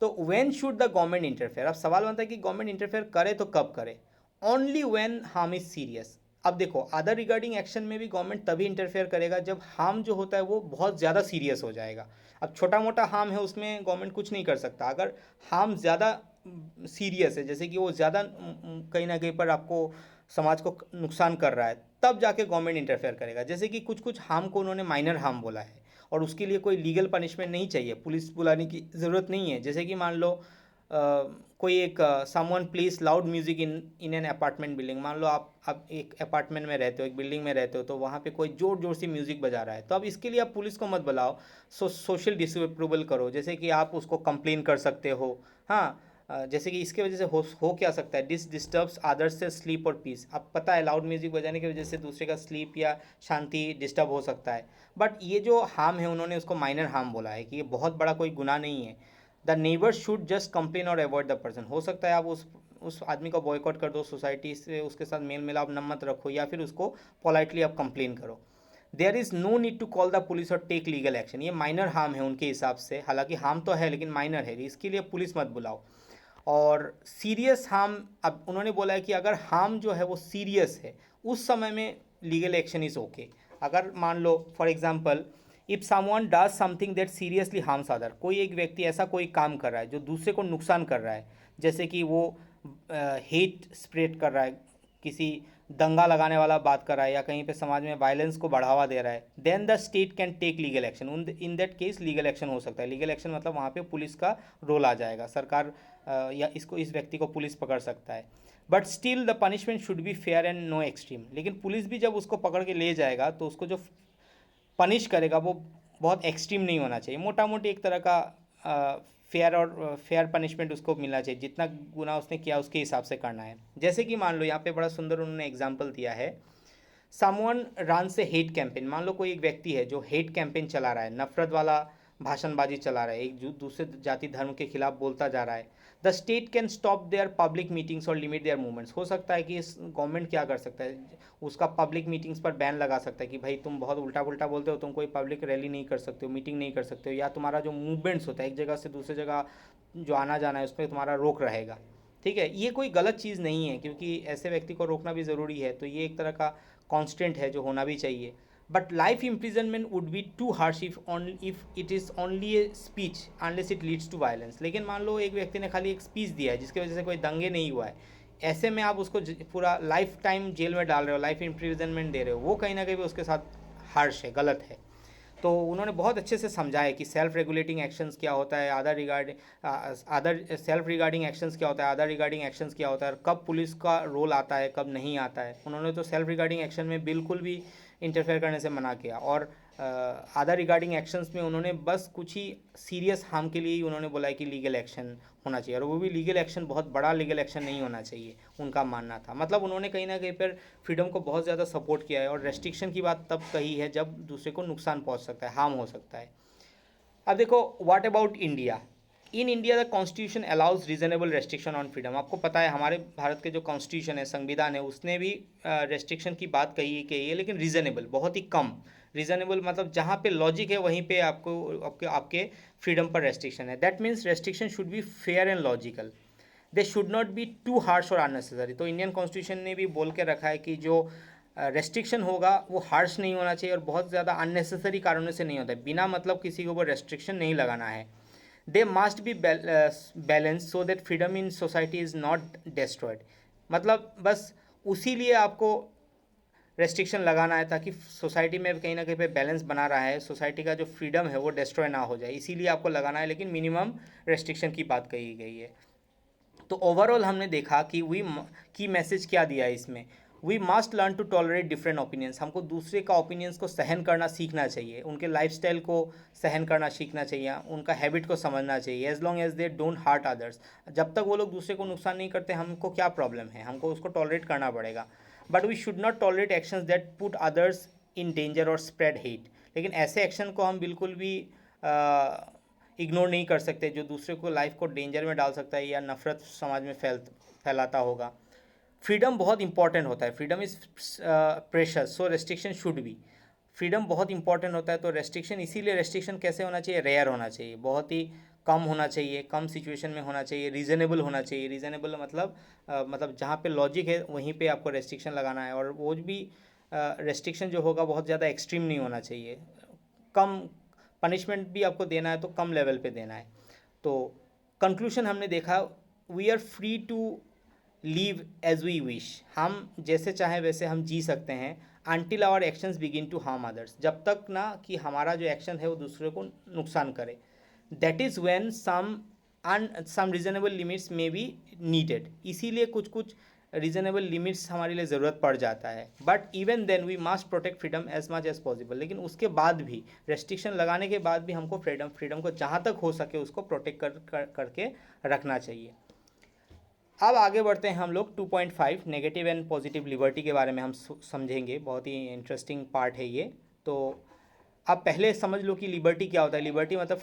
तो when should the government interfere. अब सवाल बनता है कि गवर्नमेंट इंटरफेयर करे तो कब करे। Only when harm is serious. अब देखो अदर रिगार्डिंग एक्शन में भी गवर्नमेंट तभी इंटरफेयर करेगा जब हार्म जो होता है वो बहुत ज़्यादा सीरियस हो जाएगा। अब छोटा मोटा हार्म है उसमें गवर्नमेंट कुछ नहीं कर सकता। अगर हार्म ज़्यादा सीरियस है, जैसे कि वो ज़्यादा कहीं ना कहीं पर आपको समाज को नुकसान कर रहा है, तब जाके गवर्नमेंट इंटरफेयर करेगा। जैसे कि कुछ कुछ हार्म को उन्होंने माइनर हार्म बोला है, और उसके लिए कोई लीगल पनिशमेंट नहीं चाहिए, पुलिस बुलाने की ज़रूरत नहीं है। जैसे कि मान लो कोई एक someone place loud music in an apartment building. मान लो आप एक अपार्टमेंट में रहते हो, एक बिल्डिंग में रहते हो, तो वहाँ पे कोई ज़ोर ज़ोर से म्यूज़िक बजा रहा है, तो अब इसके लिए आप पुलिस को मत बुलाओ, सोशल डिसअप्रूवल करो। जैसे कि आप उसको कंप्लेन कर सकते हो। हाँ, जैसे कि इसके वजह से हो क्या सकता है, डिस्टर्ब्स अदर्स से स्लीप और पीस। अब पता है लाउड म्यूजिक बजाने की वजह से दूसरे का स्लीप या शांति डिस्टर्ब हो सकता है। बट ये जो हार्म है उन्होंने उसको माइनर हार्म बोला है कि ये बहुत बड़ा कोई गुनाह नहीं है। The neighbour should just complain और अवॉइड द पर्सन। हो सकता है आप उस आदमी को बॉयकॉट कर दो, सोसाइटी से उसके साथ मेल मिलाप न मत रखो, या फिर उसको पोलाइटली आप कंप्लेन करो। There is no need to call the police और टेक लीगल एक्शन। ये माइनर हार्म है उनके हिसाब से, हालांकि हार्म तो है लेकिन माइनर है, इसके लिए पुलिस मत बुलाओ। और सीरियस हार्म, अब उन्होंने बोला है कि अगर हार्म जो है वो सीरियस है उस समय में लीगल एक्शन इज़ ओके। अगर मान लो for example if someone does something that seriously harms other, कोई एक व्यक्ति ऐसा कोई काम कर रहा है जो दूसरे को नुकसान कर रहा है, जैसे कि वो हेट स्प्रेड कर रहा है, किसी दंगा लगाने वाला बात कर रहा है, या कहीं पे समाज में वायलेंस को बढ़ावा दे रहा है, then the state can take legal action. In that case legal action हो सकता है। लीगल एक्शन मतलब वहाँ पे पुलिस का रोल आ जाएगा, सरकार या इस व्यक्ति को पुलिस पकड़ सकता है। But still the punishment should be fair and no extreme. लेकिन पुलिस भी जब उसको पकड़ के ले जाएगा तो उसको जो पनिश करेगा वो बहुत एक्सट्रीम नहीं होना चाहिए, मोटा मोटी एक तरह का फेयर और फेयर पनिशमेंट उसको मिलना चाहिए, जितना गुना उसने किया उसके हिसाब से करना है। जैसे कि मान लो यहाँ पे बड़ा सुंदर उन्होंने एग्जाम्पल दिया है, समवन रन से हेट कैंपेन। मान लो कोई एक व्यक्ति है जो हेट कैंपेन चला रहा है, नफरत वाला भाषणबाजी चला रहा है, एक दूसरे जाति धर्म के खिलाफ बोलता जा रहा है। The state can stop their public meetings और लिमिट देयर मूवमेंट्स। हो सकता है कि इस गवर्नमेंट क्या कर सकता है, उसका पब्लिक मीटिंग्स पर बैन लगा सकता है कि भाई तुम बहुत उल्टा पुल्टा बोलते हो, तुम कोई पब्लिक रैली नहीं कर सकते हो, मीटिंग नहीं कर सकते हो, या तुम्हारा जो मूवमेंट्स होता है एक जगह से दूसरी जगह जो आना जाना है उस पर तुम्हारा रोक रहेगा। ठीक है, ये कोई गलत चीज़ नहीं है, क्योंकि ऐसे व्यक्ति को रोकना भी ज़रूरी है, तो ये एक तरह का कांस्टेंट है जो होना भी चाहिए। But life imprisonment would be too harsh if it is only a speech unless it leads to violence. लेकिन मान लो एक व्यक्ति ने खाली एक स्पीच दिया है जिसकी वजह से कोई दंगे नहीं हुआ है, ऐसे में आप उसको पूरा लाइफ टाइम जेल में डाल रहे हो, लाइफ इम्प्रिजनमेंट दे रहे हो, वो कहीं ना कहीं भी उसके साथ हार्श है, गलत है। तो उन्होंने बहुत अच्छे से समझाया कि सेल्फ रेगुलेटिंग एक्शंस क्या होता है, अदर सेल्फ रिगार्डिंग एक्शंस क्या होता है, अदर रिगार्डिंग एक्शंस क्या होता है, कब पुलिस का रोल आता है कब नहीं आता है। उन्होंने तो सेल्फ रिगार्डिंग एक्शन में बिल्कुल भी इंटरफेयर करने से मना किया, और अदर रिगार्डिंग एक्शंस में उन्होंने बस कुछ ही सीरियस हार्म के लिए ही उन्होंने बोला है कि लीगल एक्शन होना चाहिए, और वो भी लीगल एक्शन बहुत बड़ा लीगल एक्शन नहीं होना चाहिए, उनका मानना था। मतलब उन्होंने कहीं ना कहीं पर फ्रीडम को बहुत ज़्यादा सपोर्ट किया है, और रेस्ट्रिक्शन की बात तब कही है जब दूसरे को नुकसान पहुंच सकता है, हार्म हो सकता है। अब देखो what about India. In India the constitution allows reasonable restriction on freedom. आपको पता है हमारे भारत के जो कॉन्स्टिट्यूशन है, संविधान है, उसने भी रेस्ट्रिक्शन की बात कही है, लेकिन रीजनेबल, बहुत ही कम। रीजनेबल मतलब जहाँ पे लॉजिक है वहीं पे आपको आपके आपके फ्रीडम पर रेस्ट्रिक्शन है। That means restriction should be fair and logical, they should not be too harsh और अननेसेसरी। तो इंडियन कॉन्स्टिट्यूशन ने भी बोल के रखा है कि जो रेस्ट्रिक्शन होगा वो हार्श नहीं होना चाहिए, और बहुत ज़्यादा अननेसेसरी कारणों से नहीं होता है, बिना मतलब किसी के ऊपर रेस्ट्रिक्शन नहीं लगाना है। They must be balance so that freedom in society is not destroyed. मतलब बस उसी लिए आपको रेस्ट्रिक्शन लगाना है, ताकि सोसाइटी में कहीं ना कहीं पे बैलेंस बना रहा है, सोसाइटी का जो फ्रीडम है वो डिस्ट्रॉय ना हो जाए, इसीलिए आपको लगाना है, लेकिन मिनिमम रेस्ट्रिक्शन की बात कही गई है। तो ओवरऑल हमने देखा कि की मैसेज क्या दिया है इसमें, we must learn to tolerate different opinions. हमको दूसरे का ओपिनियंस को सहन करना सीखना चाहिए, उनके लाइफस्टाइल को सहन करना सीखना चाहिए, उनका हैबिट को समझना चाहिए, as long as they don't hurt others. जब तक वो लोग दूसरे को नुकसान नहीं करते, हमको क्या प्रॉब्लम है, हमको उसको टॉलरेट करना पड़ेगा। But we should not tolerate actions that put others in danger और स्प्रेड हेट। लेकिन ऐसे एक्शन को हम बिल्कुल भी इग्नोर नहीं कर सकते जो दूसरे को लाइफ को डेंजर में डाल सकता है या नफरत समाज में फैलाता होगा। फ्रीडम बहुत इंपॉर्टेंट होता है, freedom is precious, so restriction should be. Freedom बहुत इंपॉर्टेंट होता है, तो रेस्ट्रिक्शन, इसीलिए रेस्ट्रिक्शन कैसे होना चाहिए, रेयर होना चाहिए, बहुत ही कम होना चाहिए, कम सिचुएशन में होना चाहिए, रीज़नेबल होना चाहिए। रीज़नेबल मतलब जहाँ पे लॉजिक है वहीं पे आपको रेस्ट्रिक्शन लगाना है, और वो भी रेस्ट्रिक्शन जो होगा बहुत ज़्यादा एक्सट्रीम नहीं होना चाहिए, कम पनिशमेंट भी आपको देना है तो कम लेवल पे देना है। तो कंक्लूशन हमने देखा, we are free to live as we wish, हम जैसे चाहें वैसे हम जी सकते हैं, until our actions begin to harm others, जब तक ना कि हमारा जो एक्शन है वो दूसरे को नुकसान करे, that is when some reasonable limits may be needed, इसीलिए कुछ कुछ रीजनेबल लिमिट्स हमारे लिए ज़रूरत पड़ जाता है, but even then we must protect freedom as much as possible, लेकिन उसके बाद भी रेस्ट्रिक्शन लगाने के बाद भी हमको फ्रीडम को जहाँ तक हो सके उसको प्रोटेक्ट करके रखना चाहिए। अब आगे बढ़ते हैं हम लोग 2.5 नेगेटिव एंड पॉजिटिव लिबर्टी के बारे में हम समझेंगे, बहुत ही इंटरेस्टिंग पार्ट है ये। तो अब पहले समझ लो कि लिबर्टी क्या होता है। लिबर्टी मतलब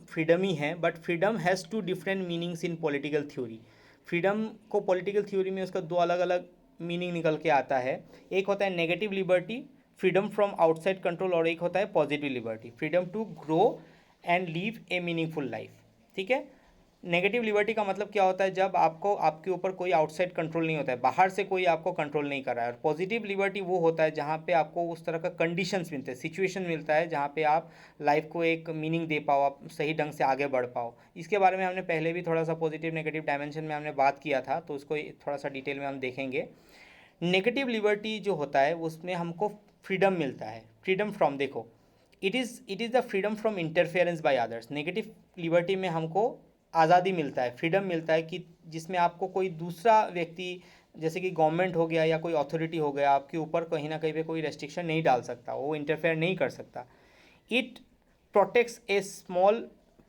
फ्रीडम ही है, but freedom has two different meanings in political theory. Freedom को पॉलिटिकल थ्योरी में उसका दो अलग अलग मीनिंग निकल के आता है। एक होता है negative liberty, freedom from outside control, और एक होता है positive liberty, freedom to grow and live a meaningful life. ठीक है। नेगेटिव लिबर्टी का मतलब क्या होता है, जब आपको आपके ऊपर कोई आउटसाइड कंट्रोल नहीं होता है, बाहर से कोई आपको कंट्रोल नहीं कर रहा है। और पॉजिटिव लिबर्टी वो होता है जहाँ पे आपको उस तरह का कंडीशंस मिलते हैं, सिचुएशन मिलता है जहाँ पे आप लाइफ को एक मीनिंग दे पाओ, आप सही ढंग से आगे बढ़ पाओ। इसके बारे में हमने पहले भी थोड़ा सा पॉजिटिव नेगेटिव डायमेंशन में हमने बात किया था, तो उसको थोड़ा सा डिटेल में हम देखेंगे। नेगेटिव लिबर्टी जो होता है उसमें हमको फ्रीडम मिलता है, फ्रीडम फ्रॉम, देखो, it is the freedom from interference by others. Negative liberty में हमको आज़ादी मिलता है, फ्रीडम मिलता है कि जिसमें आपको कोई दूसरा व्यक्ति, जैसे कि गवर्नमेंट हो गया या कोई अथॉरिटी हो गया, आपके ऊपर कहीं ना कहीं पे कोई रेस्ट्रिक्शन नहीं डाल सकता, वो इंटरफेयर नहीं कर सकता। It protects a small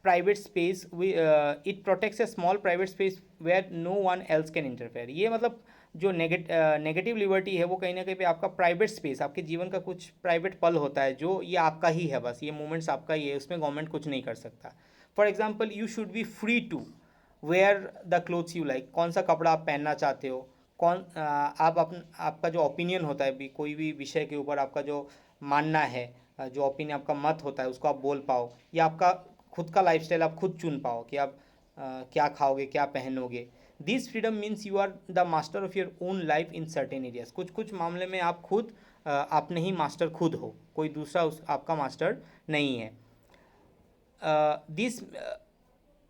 private space, it protects a small private space where no one else can interfere. ये मतलब जो नेगेटिव लिबर्टी है वो कहीं ना कहीं पे आपका प्राइवेट स्पेस, आपके जीवन का कुछ प्राइवेट पल होता है जो ये आपका ही है, बस ये मोमेंट्स आपका ही है, उसमें गवर्नमेंट कुछ नहीं कर सकता। For example, you should be free to wear the clothes you like, कौन सा कपड़ा आप पहनना चाहते हो, आपका जो ओपिनियन होता है भी कोई भी विषय के ऊपर, आपका जो मानना है, जो ओपिनियन आपका मत होता है उसको आप बोल पाओ, या आपका खुद का लाइफस्टाइल आप खुद चुन पाओ कि आप क्या खाओगे, क्या पहनोगे। This freedom means you are the master of your own life in certain areas. कुछ कुछ मामले में आप खुद अपने ही मास्टर खुद हो, कोई दूसरा आपका मास्टर नहीं है। This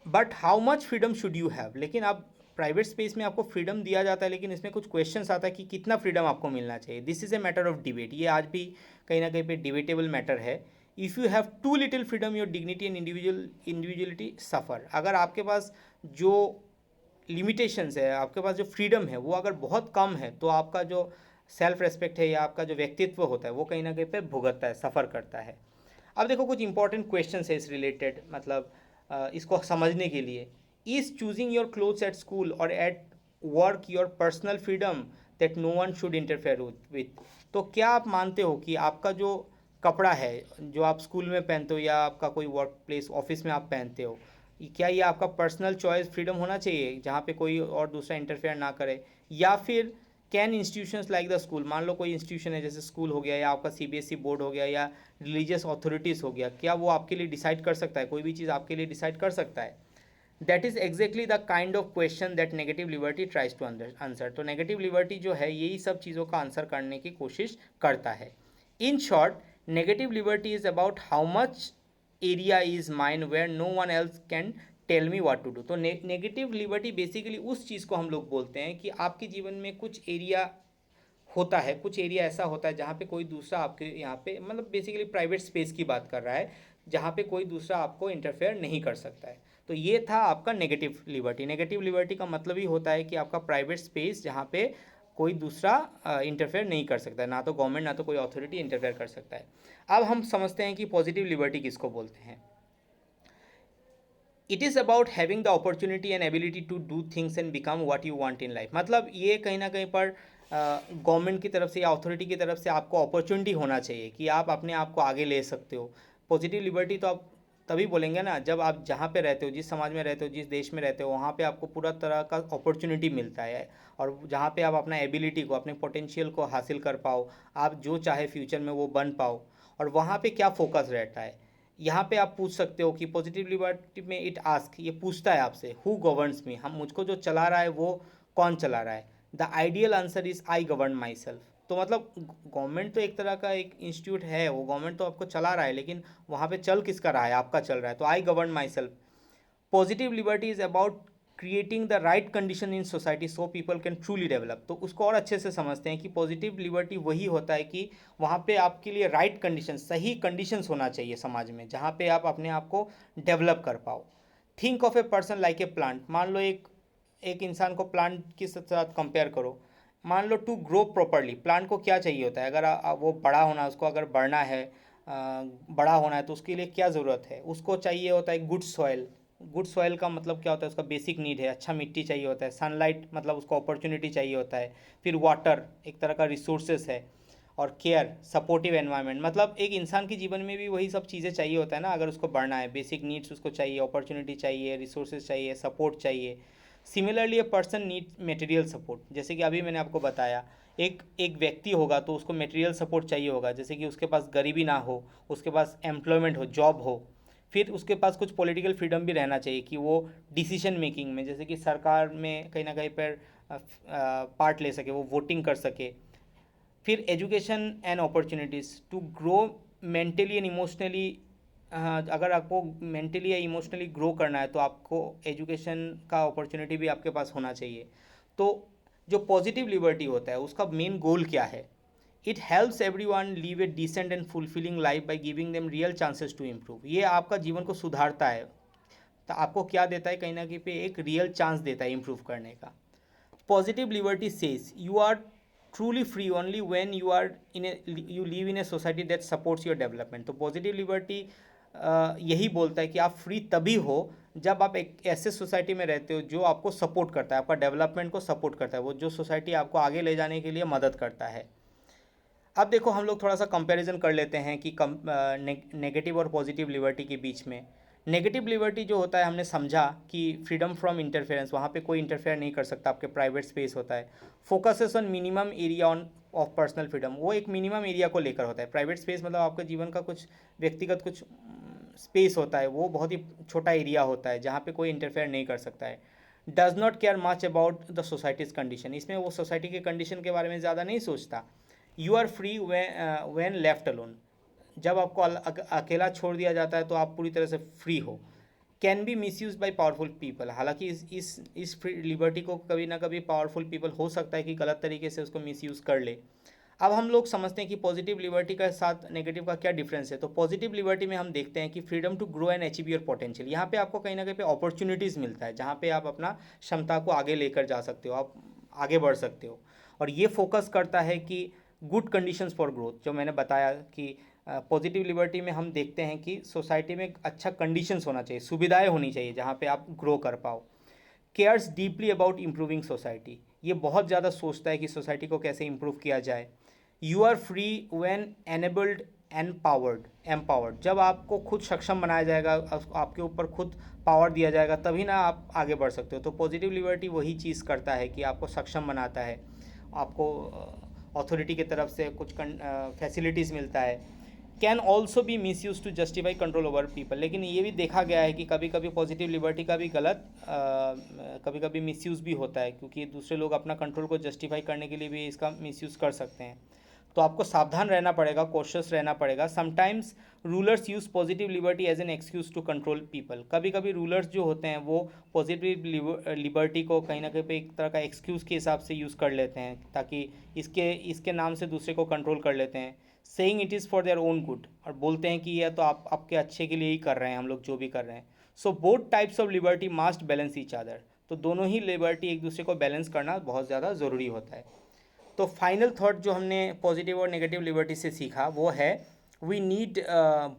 but how much freedom should you have, लेकिन आप प्राइवेट स्पेस में आपको फ्रीडम दिया जाता है, लेकिन इसमें कुछ क्वेश्चंस आता है कि कितना फ्रीडम आपको मिलना चाहिए। This is a matter of debate, ये आज भी कहीं ना कहीं पे डिबेटेबल मैटर है। If you have too little freedom your dignity and individuality suffer. अगर आपके पास जो लिमिटेशंस है, आपके पास जो फ्रीडम है वो अगर बहुत कम है, तो आपका जो सेल्फ रेस्पेक्ट है या आपका जो व्यक्तित्व होता है वो कहीं ना कहीं पे भुगतता है, सफ़र करता है। अब देखो कुछ इंपॉर्टेंट क्वेश्चन है इस रिलेटेड, मतलब इसको समझने के लिए। Is choosing your clothes at school और at work your personal freedom that no one should interfere with. तो क्या आप मानते हो कि आपका जो कपड़ा है जो आप स्कूल में पहनते हो या आपका कोई वर्क प्लेस ऑफिस में आप पहनते हो, क्या ये आपका पर्सनल चॉइस फ्रीडम होना चाहिए जहाँ पे कोई और दूसरा इंटरफेयर ना करे, या फिर can institutions like the school, मान लो कोई इंस्टीट्यूशन है जैसे स्कूल हो गया या आपका सीबीएसई बोर्ड हो गया या रिलीजियस अथॉरिटीज़ हो गया, क्या वो आपके लिए डिसाइड कर सकता है, कोई भी चीज़ आपके लिए डिसाइड कर सकता है? That is exactly the kind of question that negative liberty tries to answer. तो नेगेटिव लिबर्टी जो है यही सब चीज़ों का आंसर करने की कोशिश करता है। In short, negative liberty is about how much area is mine where no one else can tell me what to do. तो नेगेटिव लिबर्टी बेसिकली उस चीज़ को हम लोग बोलते हैं कि आपके जीवन में कुछ एरिया होता है, कुछ एरिया ऐसा होता है जहाँ पे कोई दूसरा आपके यहाँ पे, मतलब बेसिकली प्राइवेट स्पेस की बात कर रहा है, जहाँ पे कोई दूसरा आपको इंटरफेयर नहीं कर सकता है। तो ये था आपका नेगेटिव लिबर्टी। नेगेटिव लिबर्टी का मतलब ही होता है कि आपका प्राइवेट स्पेस जहाँ पे कोई दूसरा इंटरफेयर नहीं कर सकता है, ना तो गवर्नमेंट ना तो कोई अथॉरिटी इंटरफेयर कर सकता है। अब हम समझते हैं कि पॉजिटिव लिबर्टी किसको बोलते हैं। It is about having the opportunity and ability to do things and become what you want in life. मतलब ये कहीं ना कहीं पर गवर्नमेंट की तरफ से या अथॉरिटी की तरफ से आपको अपॉर्चुनिटी होना चाहिए कि आप अपने आप को आगे ले सकते हो। पॉजिटिव लिबर्टी तो आप तभी बोलेंगे ना जब आप जहाँ पे रहते हो, जिस समाज में रहते हो, जिस देश में रहते हो, वहाँ पे आपको पूरा तरह का अपॉर्चुनिटी मिलता है, और जहाँ पे आप अपना एबिलिटी को, अपने पोटेंशियल को हासिल कर पाओ, आप जो चाहे फ्यूचर में वो बन पाओ। और वहाँ पे क्या फोकस रहता है, यहाँ पे आप पूछ सकते हो कि पॉजिटिव लिबर्टी में इट आस्क, ये पूछता है आपसे हु गवर्न्स मी, हम मुझको जो चला रहा है वो कौन चला रहा है। The ideal answer is I govern my self. तो मतलब गवर्नमेंट तो एक तरह का एक इंस्टीट्यूट है, वो गवर्नमेंट तो आपको चला रहा है, लेकिन वहाँ पे चल किसका रहा है, आपका चल रहा है, तो I govern myself. Positive liberty is about creating the right condition in society so people can truly develop. तो उसको और अच्छे से समझते हैं कि पॉजिटिव लिबर्टी वही होता है कि वहाँ पे आपके लिए राइट कंडीशन, सही कंडीशंस होना चाहिए समाज में, जहाँ पे आप अपने आप को डेवलप कर पाओ। Think of a person like a plant. मान लो एक इंसान को प्लांट के साथ कंपेयर करो। मान लो टू ग्रो प्रॉपरली, प्लांट को क्या चाहिए होता है? अगर वो बड़ा होना, उसको अगर बढ़ना है, बड़ा होना है, तो उसके लिए क्या ज़रूरत है? उसको चाहिए होता है गुड सॉइल। गुड सॉइल का मतलब क्या होता है? उसका बेसिक नीड है, अच्छा मिट्टी चाहिए होता है। सनलाइट मतलब उसको अपॉर्चुनिटी चाहिए होता है। फिर वाटर एक तरह का रिसोर्सेस है। और केयर, सपोर्टिव एनवायरनमेंट, मतलब एक इंसान के जीवन में भी वही सब चीज़ें चाहिए होता है ना। अगर उसको बढ़ना है, बेसिक नीड्स उसको चाहिए, अपॉर्चुनिटी चाहिए, रिसोर्सेज चाहिए, सपोर्ट चाहिए। Similarly a person need material support. जैसे कि अभी मैंने आपको बताया, एक एक व्यक्ति होगा तो उसको मटेरियल सपोर्ट चाहिए होगा, जैसे कि उसके पास गरीबी ना हो, उसके पास एम्प्लॉयमेंट हो, जॉब हो। फिर उसके पास कुछ पॉलिटिकल फ्रीडम भी रहना चाहिए कि वो डिसीजन मेकिंग में, जैसे कि सरकार में कहीं ना कहीं पर पार्ट ले सके, वो वोटिंग कर सके। फिर education and opportunities to grow mentally and emotionally. अगर आपको मेंटली या इमोशनली ग्रो करना है तो आपको एजुकेशन का अपॉर्चुनिटी भी आपके पास होना चाहिए। तो जो पॉजिटिव लिबर्टी होता है उसका मेन गोल क्या है? It helps every one live a decent and fulfilling life by giving them real chances to improve. ये आपका जीवन को सुधारता है। तो आपको क्या देता है? कहीं ना कहीं पे एक रियल चांस देता है इम्प्रूव करने का। Positive liberty says you are truly free only when you live in a society that supports your development। तो पॉजिटिव लिबर्टी यही बोलता है कि आप फ्री तभी हो जब आप एक ऐसे सोसाइटी में रहते हो जो आपको सपोर्ट करता है, आपका डेवलपमेंट को सपोर्ट करता है, वो जो सोसाइटी आपको आगे ले जाने के लिए मदद करता है। अब देखो हम लोग थोड़ा सा कंपैरिजन कर लेते हैं कि नेगेटिव और पॉजिटिव लिबर्टी के बीच में। नेगेटिव लिबर्टी जो होता है, हमने समझा कि फ्रीडम फ्रॉम इंटरफेरेंस, वहाँ पे कोई इंटरफेयर नहीं कर सकता, आपके प्राइवेट स्पेस होता है। Focuses on minimum area on off personal freedom, वो एक मिनिमम एरिया को लेकर होता है। प्राइवेट स्पेस मतलब आपके जीवन का कुछ व्यक्तिगत कुछ स्पेस होता है, वो बहुत ही छोटा एरिया होता है जहाँ पे कोई इंटरफेयर नहीं कर सकता है। Does not care much about the societies condition, इसमें वो सोसाइटी के कंडीशन के बारे में ज़्यादा नहीं सोचता। You are free when left alone, जब आपको अकेला छोड़ दिया जाता है तो आप पूरी तरह से फ्री हो। Can be miss use by powerful people, हालांकि इस फ्री लिबर्टी को कभी ना कभी पावरफुल पीपल हो सकता है कि गलत तरीके से उसको मिस यूज़ कर ले। अब हम लोग समझते हैं कि पॉजिटिव लिबर्टी के साथ नेगेटिव का क्या डिफरेंस है। तो पॉजिटिव लिबर्टी में हम देखते हैं कि freedom to grow and achieve your potential, यहाँ पे आपको कहीं ना कहीं पे अपॉर्चुनिटीज़ मिलता है जहाँ पे आप अपना क्षमता को आगे लेकर जा सकते हो, आप आगे बढ़ सकते हो। और ये फोकस करता है कि गुड कंडीशंस फॉर ग्रोथ, जो मैंने बताया कि पॉजिटिव लिबर्टी में हम देखते हैं कि सोसाइटी में एक अच्छा कंडीशंस होना चाहिए, सुविधाएं होनी चाहिए जहाँ पे आप ग्रो कर पाओ। Cares deeply about improving society, ये बहुत ज़्यादा सोचता है कि सोसाइटी को कैसे इम्प्रूव किया जाए। You are free when enabled and empowered, जब आपको खुद सक्षम बनाया जाएगा, आपके ऊपर खुद पावर दिया जाएगा, तभी ना आप आगे बढ़ सकते हो। तो पॉजिटिव लिबर्टी वही चीज़ करता है कि आपको सक्षम बनाता है, आपको अथॉरिटी की तरफ से कुछ फैसिलिटीज़ मिलता है। Can also be misuse to justify control over people, लेकिन ये भी देखा गया है कि कभी कभी पॉजिटिव लिबर्टी का भी गलत कभी कभी मिस यूज़ भी होता है, क्योंकि दूसरे लोग अपना कंट्रोल को जस्टिफाई करने के लिए भी इसका मिस यूज़ कर सकते हैं। तो आपको सावधान रहना पड़ेगा, कॉशियस रहना पड़ेगा। Sometimes rulers use positive liberty as an excuse to control people, कभी कभी रूलर्स जो होते हैं वो पॉजिटिव लिबर्टी को कहीं ना कहीं पे एक तरह का एक्सक्यूज़ के हिसाब से यूज़ कर लेते हैं, ताकि इसके इसके नाम से दूसरे को कंट्रोल कर लेते हैं। Saying it is for their own good, और बोलते हैं कि यह तो आप आपके अच्छे के लिए ही कर रहे हैं, हम लोग जो भी कर रहे हैं। So both types of liberty must balance each other, तो दोनों ही लिबर्टी एक दूसरे को बैलेंस करना बहुत ज़्यादा ज़रूरी होता है। तो फाइनल थॉट जो हमने पॉजिटिव और नेगेटिव लिबर्टी से सीखा वो है, we need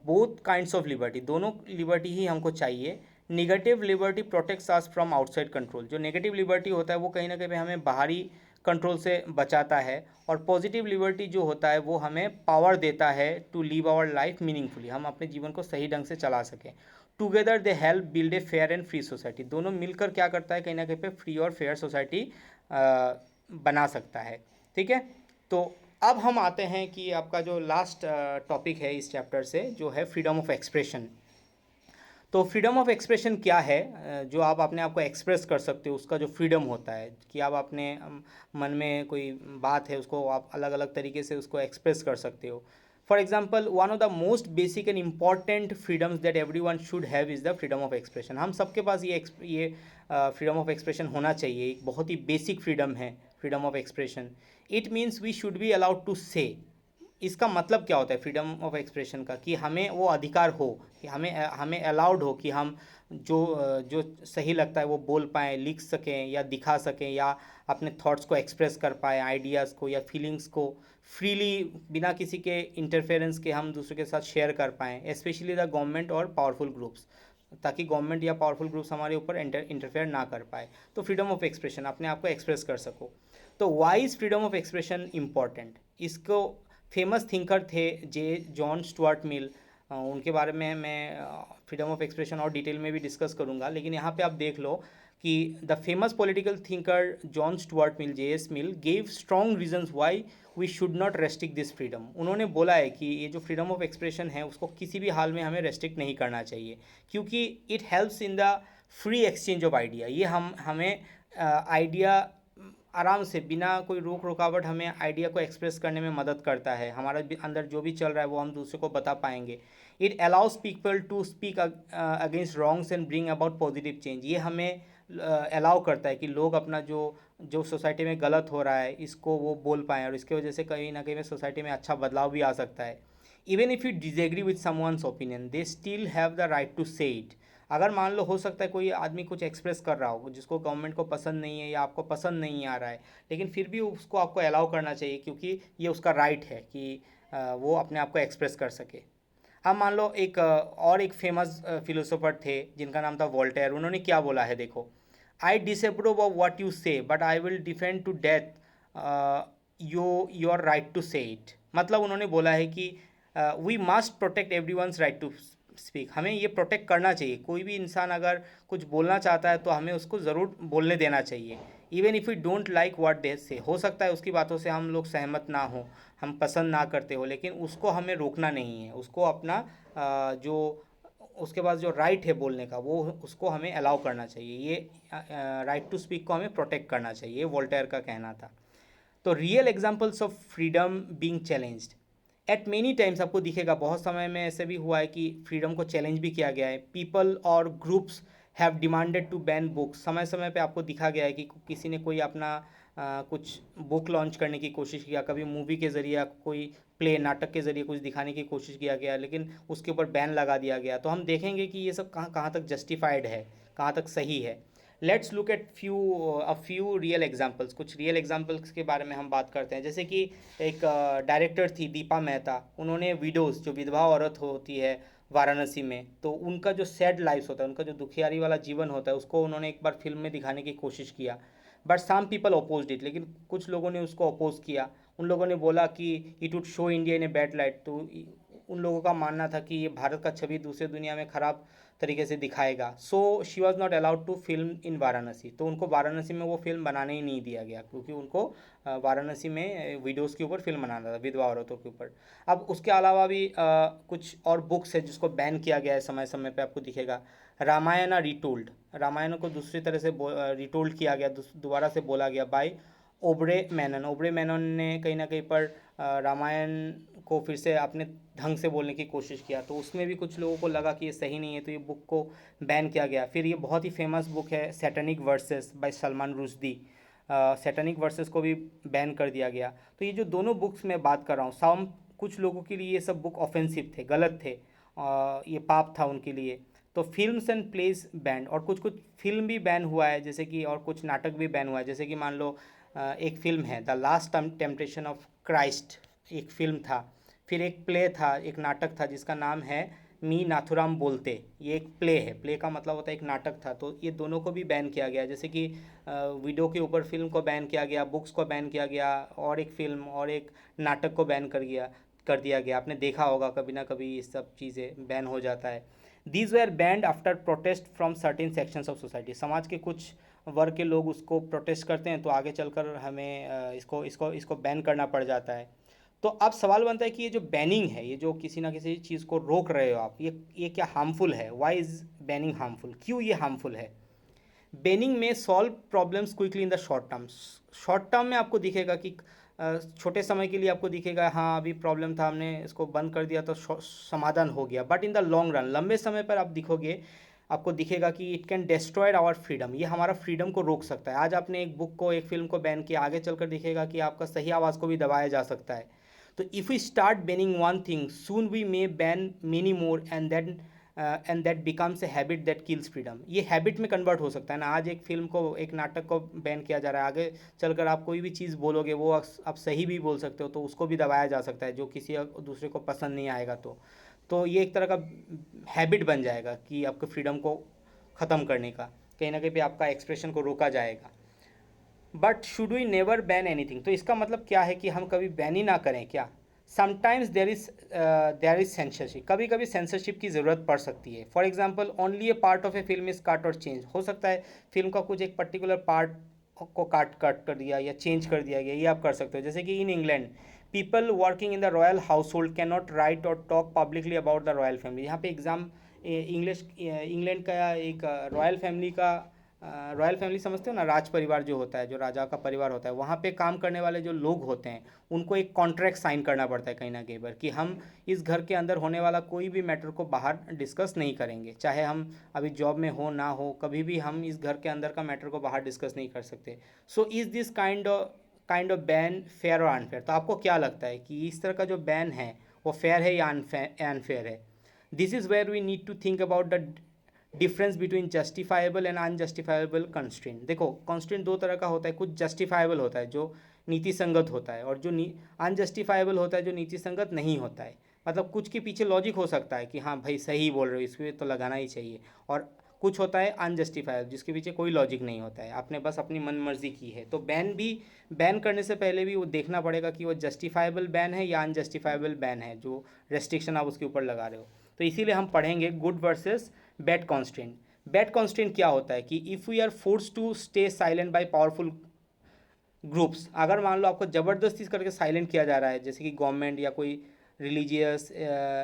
both kinds of liberty, दोनों लिबर्टी ही हमको चाहिए। Negative liberty protects us from outside control, जो नेगेटिव लिबर्टी होता है वो कहीं ना कहीं हमें बाहरी कंट्रोल से बचाता है, और पॉजिटिव लिबर्टी जो होता है वो हमें पावर देता है to live our life meaningfully, हम अपने जीवन को सही ढंग से चला सकें। Together they help build a fair and free society, दोनों मिलकर क्या करता है, कहीं ना कहीं पे फ्री और फेयर सोसाइटी बना सकता है। ठीक है, तो अब हम आते हैं कि आपका जो लास्ट टॉपिक है इस चैप्टर से, जो है फ्रीडम ऑफ एक्सप्रेशन। तो फ्रीडम ऑफ एक्सप्रेशन क्या है? जो आप अपने आप को एक्सप्रेस कर सकते हो, उसका जो फ्रीडम होता है कि आप अपने मन में कोई बात है उसको आप अलग अलग तरीके से उसको एक्सप्रेस कर सकते हो। For example one of the most basic and important freedoms that every one should have is the freedom of expression. हम सबके पास ये फ्रीडम ऑफ एक्सप्रेशन होना चाहिए, एक बहुत ही बेसिक फ्रीडम है freedom of expression. It means we should be allowed to say. इसका मतलब क्या होता है फ्रीडम ऑफ एक्सप्रेशन का, कि हमें वो अधिकार हो, कि हमें हमें अलाउड हो कि हम जो सही लगता है वो बोल पाएँ, लिख सकें या दिखा सकें, या अपने थॉट्स को एक्सप्रेस कर पाएँ, आइडियाज़ को या फीलिंग्स को फ्रीली बिना किसी के इंटरफेरेंस के हम दूसरे के साथ शेयर कर पाएँ, स्पेशली द गवर्नमेंट और पावरफुल ग्रुप्स, ताकि गवर्नमेंट या पावरफुल ग्रुप्स हमारे ऊपर इंटरफेयर ना कर पाए। तो फ्रीडम ऑफ एक्सप्रेशन, अपने आप को एक्सप्रेस कर सको। तो why is freedom of expression important? इसको फेमस थिंकर थे जॉन स्टुअर्ट मिल, उनके बारे में मैं फ्रीडम ऑफ एक्सप्रेशन और डिटेल में भी डिस्कस करूंगा, लेकिन यहाँ पे आप देख लो कि the famous political thinker John Stuart Mill, J S. Mill, gave strong reasons why we should not restrict this freedom. उन्होंने बोला है कि ये जो फ्रीडम ऑफ एक्सप्रेशन है उसको किसी भी हाल में हमें रेस्ट्रिक्ट नहीं करना चाहिए, क्योंकि it helps in the free exchange of idea. ये हमें आइडिया आराम से बिना कोई रोक रुकावट हमें आइडिया को एक्सप्रेस करने में मदद करता है। हमारा अंदर जो भी चल रहा है वो हम दूसरे को बता पाएंगे। It allows people to speak against wrongs and bring about positive change. ये हमें अलाउ करता है कि लोग अपना जो जो सोसाइटी में गलत हो रहा है इसको वो बोल पाएँ, और इसकी वजह से कहीं ना कहीं में सोसाइटी में अच्छा बदलाव भी आ सकता है। Even if you disagree with someone's opinion, they still have the right to say it. अगर मान लो हो सकता है कोई आदमी कुछ एक्सप्रेस कर रहा हो जिसको गवर्नमेंट को पसंद नहीं है या आपको पसंद नहीं आ रहा है, लेकिन फिर भी उसको आपको अलाउ करना चाहिए, क्योंकि ये उसका राइट है कि वो अपने आप को एक्सप्रेस कर सके। अब मान लो और एक फेमस फिलोसोफर थे जिनका नाम था वोल्टेयर। उन्होंने क्या बोला है देखो, I disapprove of what you say but I will defend to death your right to say it. मतलब उन्होंने बोला है कि we must protect everyone's right to speak. हमें ये प्रोटेक्ट करना चाहिए, कोई भी इंसान अगर कुछ बोलना चाहता है तो हमें उसको ज़रूर बोलने देना चाहिए। Even if you don't like what they से, हो सकता है उसकी बातों से हम लोग सहमत ना हो, हम पसंद ना करते हो, लेकिन उसको हमें रोकना नहीं है। उसको अपना जो उसके पास जो राइट है बोलने का वो उसको हमें अलाउ करना चाहिए। ये राइट टू स्पीक को हमें प्रोटेक्ट करना चाहिए, ये वोल्टेयर का कहना था। तो real examples of freedom being challenged eight many times, आपको दिखेगा बहुत समय में ऐसे भी हुआ है कि फ्रीडम को चैलेंज भी किया गया है। पीपल और groups have demanded to ban books. समय समय पे आपको दिखा गया है कि किसी ने कोई अपना कुछ बुक लॉन्च करने की कोशिश किया, कभी मूवी के ज़रिए, कोई प्ले नाटक के ज़रिए कुछ दिखाने की कोशिश किया गया, लेकिन उसके ऊपर बैन लगा दिया गया। तो हम देखेंगे कि ये सब कहाँ कहाँ तक जस्टिफाइड है, कहाँ तक सही है। Let's look at few real examples. कुछ रियल एग्जाम्पल्स के बारे में हम बात करते हैं। जैसे कि एक डायरेक्टर थी दीपा मेहता, उन्होंने विडोज़, जो विधवा औरत होती है वाराणसी में, तो उनका जो सैड लाइफ होता है, उनका जो दुखियारी वाला जीवन होता है, उसको उन्होंने एक बार फिल्म में दिखाने की कोशिश किया। But some people opposed it, लेकिन कुछ लोगों ने उसको अपोज किया। उन लोगों ने बोला कि it would show India in a bad light. तो उन लोगों का मानना था कि ये भारत का छवि दूसरे दुनिया में ख़राब तरीके से दिखाएगा। So she was not allowed to film in Varanasi. तो उनको वाराणसी में वो फिल्म बनाने ही नहीं दिया गया, क्योंकि उनको वाराणसी में विडोज़ के ऊपर फिल्म बनाना था, विधवा औरतों के ऊपर। अब उसके अलावा भी कुछ और बुक्स है जिसको बैन किया गया है समय समय पे, आपको दिखेगा। रामायण रिटोल्ड, रामायण को दूसरी तरह से रिटोल्ड किया गया, दोबारा से बोला गया बाय ओबरे मैनन। ओबरे मैनन ने कहीं ना कहीं पर रामायण को फिर से अपने ढंग से बोलने की कोशिश किया, तो उसमें भी कुछ लोगों को लगा कि ये सही नहीं है, तो ये बुक को बैन किया गया। फिर ये बहुत ही फेमस बुक है Satanic Verses by Salman Rushdie, Satanic Verses को भी बैन कर दिया गया। तो ये जो दोनों बुक्स मैं बात कर रहा हूँ, सम कुछ लोगों के लिए ये सब बुक ऑफेंसिव थे, गलत थे, ये पाप था उनके लिए। तो फिल्म्स एंड प्लेस बैन, और कुछ कुछ फिल्म भी बैन हुआ है, जैसे कि और कुछ नाटक भी बैन हुआ है। जैसे कि मान लो एक फिल्म है the last temptation of Christ, एक फिल्म था। फिर एक प्ले था, एक नाटक था जिसका नाम है मी नाथुराम बोलते। ये एक प्ले है, प्ले का मतलब होता है एक नाटक था। तो ये दोनों को भी बैन किया गया। जैसे कि वीडियो के ऊपर फिल्म को बैन किया गया, बुक्स को बैन किया गया, और एक फिल्म और एक नाटक को बैन कर दिया गया। आपने देखा होगा कभी ना कभी ये सब चीज़ें बैन हो जाता है। These where band after protest from certain sections of society. समाज के कुछ वर्ग के लोग उसको प्रोटेस्ट करते हैं, तो आगे चलकर हमें इसको इसको इसको बैन करना पड़ जाता है। तो अब सवाल बनता है कि ये जो बैनिंग है, ये जो किसी ना किसी चीज़ को रोक रहे हो आप, ये क्या हार्मफुल है? Why is banning harmful? क्यों ये हार्मफुल है? Banning may solve problems quickly in the short term. Short term में आपको दिखेगा कि छोटे समय के लिए आपको दिखेगा हाँ अभी प्रॉब्लम था, हमने इसको बंद कर दिया तो समाधान हो गया, but in the long run, लंबे समय पर आप दिखोगे, आपको दिखेगा कि it can destroy our freedom, ये हमारा फ्रीडम को रोक सकता है। आज आपने एक बुक को, एक फिल्म को बैन किया, आगे चलकर दिखेगा कि आपका सही आवाज़ को भी दबाया जा सकता है। तो if we start banning one thing, soon we may ban many more, and that becomes a habit that kills freedom. ये हैबिट में कन्वर्ट हो सकता है ना। आज एक फिल्म को, एक नाटक को बैन किया जा रहा है, आगे चलकर आप कोई भी चीज़ बोलोगे वो आप सही भी बोल सकते हो, तो उसको भी दबाया जा सकता है जो किसी दूसरे को पसंद नहीं आएगा। तो ये एक तरह का हैबिट बन जाएगा कि आपके फ्रीडम को ख़त्म करने का, कहीं ना कहीं पे आपका एक्सप्रेशन को रोका जाएगा। But should we never ban anything, तो इसका मतलब क्या है कि हम कभी बैन ही ना करें क्या? समटाइम्स देर इज सेंसरशिप, कभी कभी सेंसरशिप की ज़रूरत पड़ सकती है। For example, only A part of A film is काट और चेंज, हो सकता है फिल्म का कुछ एक पर्टिकुलर पार्ट को काट काट कर दिया या चेंज कर दिया गया, ये आप कर सकते हो। जैसे कि in England, people working in the royal household can not write और talk publicly about the royal family. यहाँ पे इंग्लैंड का एक रॉयल फैमिली समझते हो ना, राज परिवार जो होता है, जो राजा का परिवार होता है, वहाँ पे काम करने वाले जो लोग होते हैं उनको एक कॉन्ट्रैक्ट साइन करना पड़ता है कहीं ना कहीं पर, कि हम इस घर के अंदर होने वाला कोई भी मैटर को बाहर डिस्कस नहीं करेंगे, चाहे हम अभी जॉब में हो ना हो, कभी भी हम इस घर के अंदर का मैटर को बाहर डिस्कस नहीं कर सकते। So is this kind of ban fair और अनफेयर? तो आपको क्या लगता है कि इस तरह का जो बैन है वो फेयर है या अनफेयर है? This is where we need to think about the difference between justifiable and unjustifiable constraint. देखो, कंस्ट्रेंट दो तरह का होता है, कुछ जस्टिफाइबल होता है जो नीति संगत होता है, और जो अनजस्टिफाइबल होता है जो नीति संगत नहीं होता है। मतलब कुछ के पीछे लॉजिक हो सकता है कि हाँ भाई सही बोल रहे हो, इसको तो लगाना ही चाहिए, और कुछ होता है अनजस्टिफाइबल जिसके पीछे कोई लॉजिक नहीं होता है, आपने बस अपनी मन मर्जी की है। तो बैन करने से पहले भी वो देखना पड़ेगा कि वो जस्टिफाइबल बैन है या अनजस्टिफाइबल बैन है, जो रेस्ट्रिक्शन आप उसके ऊपर लगा रहे हो। तो इसीलिए हम पढ़ेंगे good versus bad constraint. Bad constraint क्या होता है कि if we are force to stay silent by powerful groups, अगर मान लो आपको ज़बरदस्ती करके साइलेंट किया जा रहा है, जैसे कि गवर्नमेंट या कोई रिलीजियस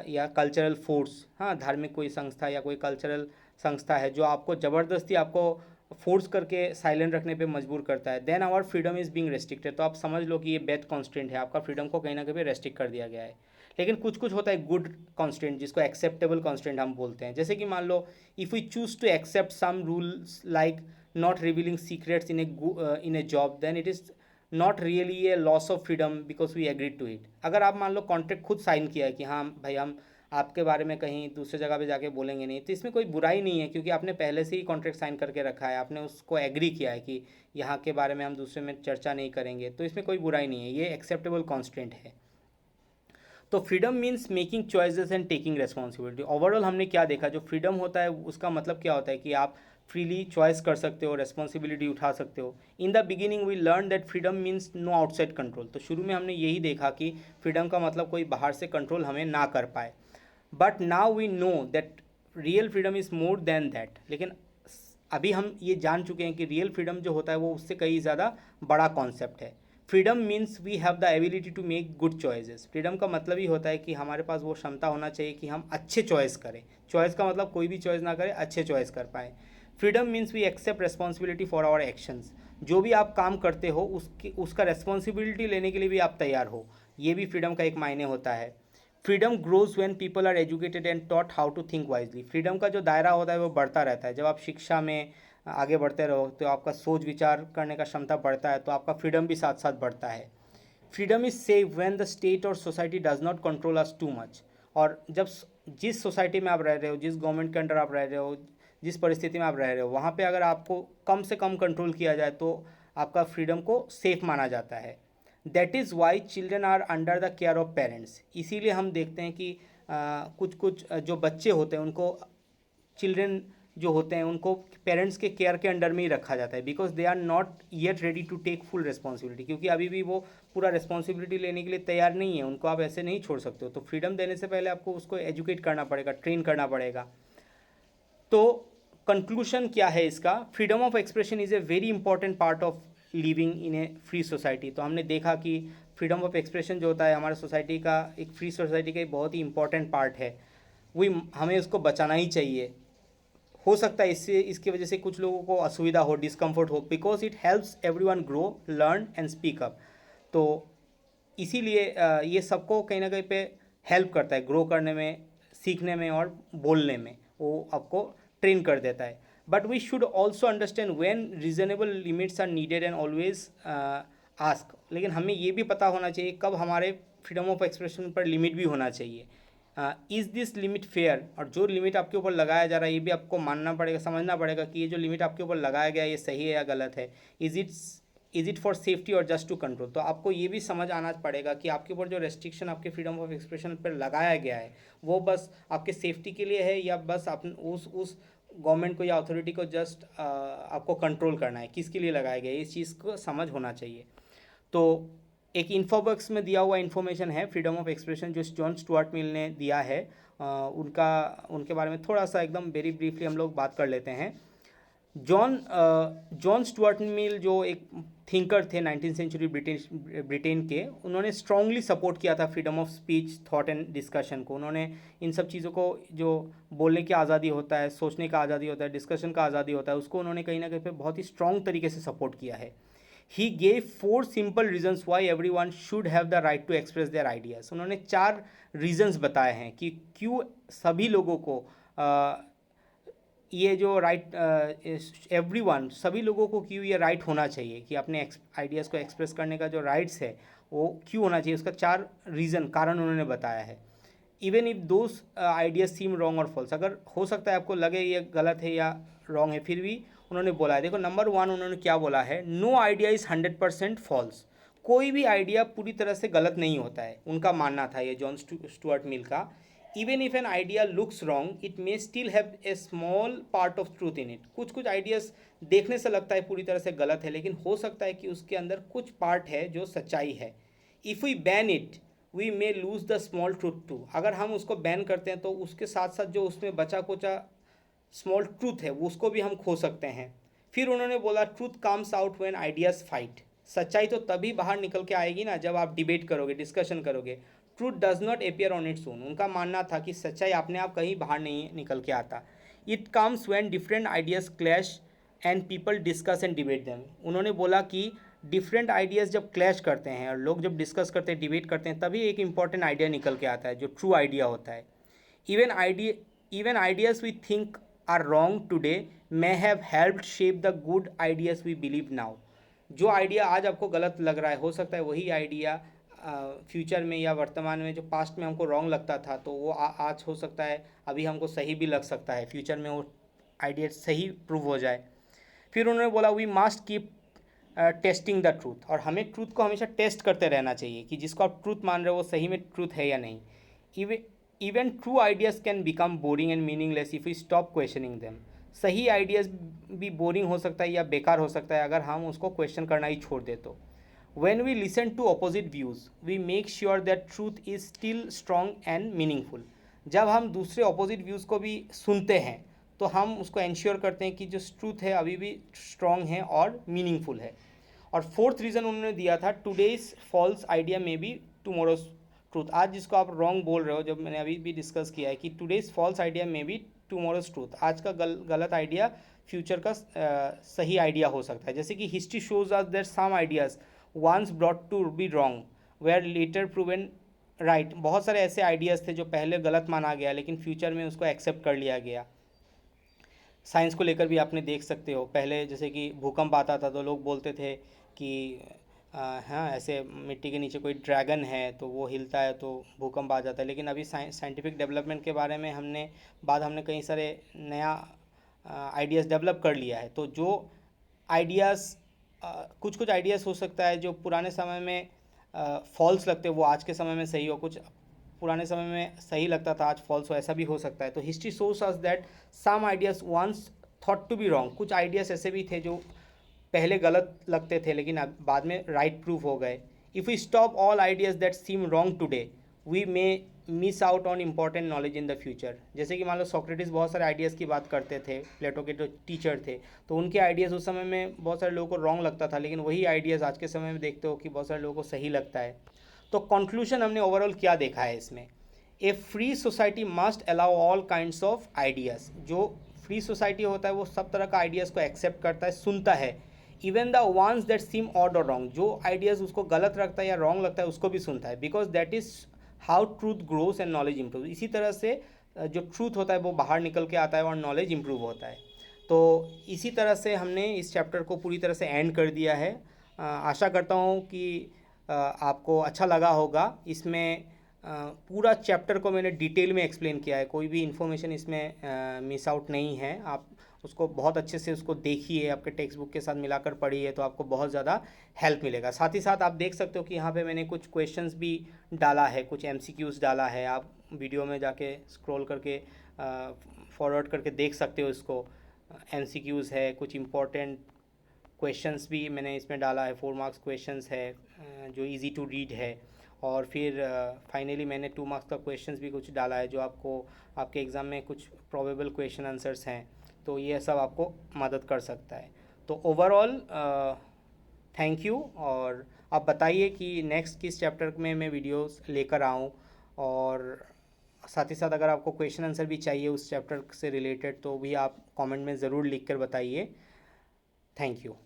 या कल्चरल फोर्स, हाँ धार्मिक कोई संस्था या कोई कल्चरल संस्था है जो आपको ज़बरदस्ती आपको फोर्स करके साइलेंट रखने पे मजबूर करता है, then our freedom is being restricted. तो आप समझ लो कि ये बैड कॉन्स्टेंट है, आपका फ्रीडम को कहीं ना कहीं रेस्ट्रिक्ट कर दिया गया है। लेकिन कुछ कुछ होता है गुड कॉन्स्टेंट, जिसको एक्सेप्टेबल कॉन्स्टेंट हम बोलते हैं। जैसे कि मान लो, if we choose to accept some rules like not revealing secrets in a job, then it is not really a loss of freedom because we agree to it. अगर आप मान लो कॉन्ट्रैक्ट खुद साइन किया है कि हाँ भाई हम आपके बारे में कहीं दूसरी जगह पे जाके बोलेंगे नहीं, तो इसमें कोई बुराई नहीं है, क्योंकि आपने पहले से ही कॉन्ट्रैक्ट साइन करके रखा है, आपने उसको एग्री किया है कि यहाँ के बारे में हम दूसरे में चर्चा नहीं करेंगे, तो इसमें कोई बुराई नहीं है, ये एक्सेप्टेबल कॉन्स्टेंट है। तो freedom means making choices and taking responsibility. Overall हमने क्या देखा, जो फ्रीडम होता है उसका मतलब क्या होता है कि आप फ्रीली चॉइस कर सकते हो, रेस्पॉन्सिबिलिटी उठा सकते हो। In the beginning we learn that freedom means no outside control. तो शुरू में हमने यही देखा कि फ्रीडम का मतलब कोई बाहर से कंट्रोल हमें ना कर पाए। But now we know that real freedom is more than that. लेकिन अभी हम ये जान चुके हैं कि रियल फ्रीडम जो होता है वो उससे कहीं ज़्यादा बड़ा कॉन्सेप्ट है। Freedom means we have the ability to make good choices. Freedom का मतलब ही होता है कि हमारे पास वो क्षमता होना चाहिए कि हम अच्छे चॉइस करें। चॉइस का मतलब कोई भी चॉइस ना करें, अच्छे चॉइस कर पाए। Freedom means we accept responsibility for our actions. जो भी आप काम करते हो उसका रेस्पॉन्सिबिलिटी लेने के लिए भी आप तैयार हो, ये भी फ्रीडम का एक मायने होता है। Freedom grows when people are educated and taught how to think wisely. Freedom का जो दायरा होता है वो बढ़ता रहता है। जब आप शिक्षा में आगे बढ़ते रहो तो आपका सोच विचार करने का क्षमता बढ़ता है, तो आपका फ्रीडम भी साथ साथ बढ़ता है। Freedom is safe when the state और society does not control us too much. और जब जिस सोसाइटी में आप रह रहे हो, जिस गवर्नमेंट के अंडर आप रह रहे हो, जिस परिस्थिति में आप रह रहे हो, वहाँ पे अगर आपको कम से कम कंट्रोल किया जाए तो आपका फ्रीडम को सेफ माना जाता है। That is why children are under the care of parents. इसीलिए हम देखते हैं कि कुछ कुछ जो बच्चे होते हैं उनको, चिल्ड्रन जो होते हैं उनको पेरेंट्स के केयर के अंडर में ही रखा जाता है, because they are not yet ready to take full responsibility. क्योंकि अभी भी वो पूरा रिस्पॉन्सिबिलिटी लेने के लिए तैयार नहीं है, उनको आप ऐसे नहीं छोड़ सकते हो। तो फ्रीडम देने से पहले आपको उसको एजुकेट करना पड़ेगा, ट्रेन करना पड़ेगा। तो कंक्लूशन क्या है इसका? Freedom of expression is a very important part of living in a free society. तो हमने देखा कि फ्रीडम ऑफ एक्सप्रेशन जो होता है हमारे सोसाइटी का, एक फ्री सोसाइटी का एक बहुत ही इंपॉर्टेंट पार्ट है। वही हमें उसको बचाना ही चाहिए। हो सकता है इसकी वजह से कुछ लोगों को असुविधा हो, डिस्कम्फर्ट हो, because it helps everyone grow, learn and speak up. तो इसीलिए ये सबको कहीं ना कहीं पे हेल्प करता है ग्रो करने में, सीखने में और बोलने में, वो आपको ट्रेन कर देता है। But we should also understand when reasonable limits are needed and always ask. लेकिन हमें ये भी पता होना चाहिए कब हमारे फ्रीडम ऑफ एक्सप्रेशन पर लिमिट भी होना चाहिए। इज़ दिस लिमिट फेयर, और जो लिमिट आपके ऊपर लगाया जा रहा है ये भी आपको मानना पड़ेगा, समझना पड़ेगा कि ये जो लिमिट आपके ऊपर लगाया गया है ये सही है या गलत है। इज़ इट फॉर सेफ्टी और जस्ट टू कंट्रोल। तो आपको ये भी समझ आना पड़ेगा कि आपके ऊपर जो रेस्ट्रिक्शन आपके फ्रीडम ऑफ एक्सप्रेशन पर लगाया गया है वो बस आपके सेफ्टी के लिए है, या बस आप उस गवर्नमेंट को या अथॉरिटी को जस्ट आपको कंट्रोल करना है, किसके लिए लगाया गया है, इस चीज़ को समझ होना चाहिए। तो एक इन्फोबॉक्स में दिया हुआ इन्फॉर्मेशन है फ्रीडम ऑफ एक्सप्रेशन जो जॉन स्टुअर्ट मिल ने दिया है, उनके बारे में थोड़ा सा एकदम वेरी ब्रीफली हम लोग बात कर लेते हैं। जॉन स्टुअर्ट मिल जो एक थिंकर थे 19वीं सेंचुरी ब्रिटेन के, उन्होंने स्ट्रांगली सपोर्ट किया था freedom of speech, thought and discussion को। उन्होंने इन सब चीज़ों को, जो बोलने की आज़ादी होता है, सोचने का आज़ादी होता है, डिस्कशन का आज़ादी होता है, उसको उन्होंने कहीं ना कहीं पे बहुत ही स्ट्रांग तरीके से सपोर्ट किया है। He gave 4 simple reasons why every one should have the right to express their ideas. उन्होंने 4 रीजन्स बताए हैं कि क्यों सभी लोगों को ये जो राइट, एवरीवन, सभी लोगों को क्यों ये राइट होना चाहिए कि अपने आइडियाज़ को एक्सप्रेस करने का जो राइट्स है वो क्यों होना चाहिए, उसका 4 रीज़न, कारण उन्होंने बताया है। Even if those ideas seem wrong और फॉल्स, अगर हो सकता है आपको लगे ये गलत है या रॉन्ग है, फिर भी उन्होंने बोला है। देखो नंबर 1 उन्होंने क्या बोला है, नो आइडिया इज़ 100% फॉल्स। कोई भी आइडिया पूरी तरह से गलत नहीं होता है, उनका मानना था ये जॉन स्टुअर्ट मिल का। Even if an idea looks wrong it may still have a small part of truth in it. कुछ कुछ आइडियाज़ देखने से लगता है पूरी तरह से गलत है, लेकिन हो सकता है कि उसके अंदर कुछ पार्ट है जो सच्चाई है। If we ban it we may lose the small truth too. अगर हम उसको बैन करते हैं तो उसके साथ साथ जो उसमें बचा कुचा स्मॉल ट्रूथ है वो उसको भी हम खो सकते हैं। फिर उन्होंने बोला truth comes out when ideas fight. सच्चाई तो तभी बाहर निकल के आएगी ना जब आप डिबेट करोगे, डिस्कशन करोगे। Truth does not appear on its own. उनका मानना था कि सच्चाई अपने आप कहीं बाहर नहीं निकल के आता। It comes when different ideas clash and people discuss and debate them. उन्होंने बोला कि डिफरेंट आइडियाज़ जब क्लैश करते हैं और लोग जब डिस्कस करते हैं, डिबेट करते हैं, तभी एक इंपॉर्टेंट आइडिया निकल के आता है जो ट्रू आइडिया होता है। Even ideas we think are wrong today may have helped shape the good ideas we believe now. जो आइडिया आज आपको गलत लग रहा है, हो सकता है वही आइडिया फ्यूचर में या वर्तमान में, जो पास्ट में हमको रॉन्ग लगता था, तो वो आज हो सकता है अभी हमको सही भी लग सकता है, फ्यूचर में वो आइडिया सही प्रूव हो जाए। फिर उन्होंने बोला we must keep testing the truth. और हमें ट्रूथ को हमेशा टेस्ट करते रहना चाहिए कि जिसको आप ट्रूथ मान रहे हो वो सही में ट्रूथ है या नहीं। Even true ideas can become boring and meaningless if you stop questioning them. सही आइडियाज़ भी बोरिंग हो सकता है या बेकार हो सकता है अगर हम उसको क्वेश्चन करना ही छोड़ दे तो। When we listen to opposite views, we make sure that truth is still strong and meaningful. जब हम दूसरे opposite views को भी सुनते हैं तो हम उसको इंश्योर करते हैं कि जो ट्रूथ है अभी भी स्ट्रॉन्ग है और मीनिंगफुल है। और 4th रीज़न उन्होंने दिया था, today's false idea may be tomorrow's truth. आज जिसको आप रॉन्ग बोल रहे हो, जब मैंने अभी भी डिस्कस किया है कि today's false idea may be tomorrow's truth. आज का गलत आइडिया फ्यूचर का सही आइडिया हो सकता है। जैसे कि history shows us that some ideas once brought to be wrong were later proven right। बहुत सारे ऐसे आइडियाज़ थे जो पहले गलत माना गया लेकिन फ्यूचर में उसको एक्सेप्ट कर लिया गया। साइंस को लेकर भी आपने देख सकते हो, पहले जैसे कि भूकंप आता था तो लोग बोलते थे कि हाँ ऐसे मिट्टी के नीचे कोई ड्रैगन है तो वो हिलता है तो भूकंप आ जाता है। लेकिन अभी साइंटिफिक डेवलपमेंट के बारे में हमने कई सारे नया आइडियाज़ डेवलप कर लिया है। तो जो आइडियाज़ कुछ कुछ आइडियाज़ हो सकता है जो पुराने समय में फॉल्स लगते वो आज के समय में सही हो, कुछ पुराने समय में सही लगता था आज फॉल्स हो, ऐसा भी हो सकता है। तो history shows us that some ideas once thought to be wrong. कुछ आइडियाज़ ऐसे भी थे जो पहले गलत लगते थे लेकिन अब बाद में राइट प्रूफ हो गए। If we stop all ideas that seem wrong today we may miss out on important knowledge in the future. जैसे कि मान लो सोक्रेटिस बहुत सारे आइडियाज़ की बात करते थे, प्लेटो के जो टीचर थे, तो उनके आइडियाज़ उस समय में बहुत सारे लोगों को रॉन्ग लगता था, लेकिन वही आइडियाज़ आज के समय में देखते हो कि बहुत सारे लोगों को सही लगता है। तो कंक्लूजन हमने ओवरऑल क्या देखा है इसमें, a free society must allow all kinds of ideas. जो फ्री सोसाइटी होता है वो सब तरह का आइडियाज़ को एक्सेप्ट करता है, सुनता है। Even the ones that seem odd और रॉन्ग, जो आइडियाज़ उसको गलत लगता है या रॉन्ग लगता है उसको भी सुनता है, because that is how truth grows and knowledge improve. इसी तरह से जो ट्रूथ होता है वो बाहर निकल के आता है और नॉलेज इम्प्रूव होता है। तो इसी तरह से हमने इस चैप्टर को पूरी तरह से एंड कर दिया है। आशा करता हूँ कि आपको अच्छा लगा होगा। इसमें पूरा चैप्टर को मैंने डिटेल में एक्सप्लेन किया है, कोई भी इन्फॉर्मेशन इसमें मिस आउट नहीं है। आप उसको बहुत अच्छे से उसको देखिए, आपके टेक्स्ट बुक के साथ मिलाकर पढ़िए तो आपको बहुत ज़्यादा हेल्प मिलेगा। साथ ही साथ आप देख सकते हो कि यहाँ पे मैंने कुछ क्वेश्चंस भी डाला है, कुछ एमसीक्यूज़ डाला है। आप वीडियो में जाके स्क्रॉल करके फॉरवर्ड करके देख सकते हो इसको। एमसीक्यूज़ है, कुछ इम्पोर्टेंट क्वेश्चंस भी मैंने इसमें डाला है। 4 मार्क्स क्वेश्चंस है जो इजी टू रीड है। और फिर फाइनली मैंने 2 मार्क्स का क्वेश्चंस भी कुछ डाला है जो आपको आपके एग्ज़ाम में कुछ प्रोबेबल क्वेश्चन आंसर्स हैं, तो ये सब आपको मदद कर सकता है। तो ओवरऑल थैंक यू। और आप बताइए कि नेक्स्ट किस चैप्टर में मैं वीडियोस लेकर आऊँ, और साथ ही साथ अगर आपको क्वेश्चन आंसर भी चाहिए उस चैप्टर से रिलेटेड तो भी आप कमेंट में ज़रूर लिख कर बताइए। Thank you.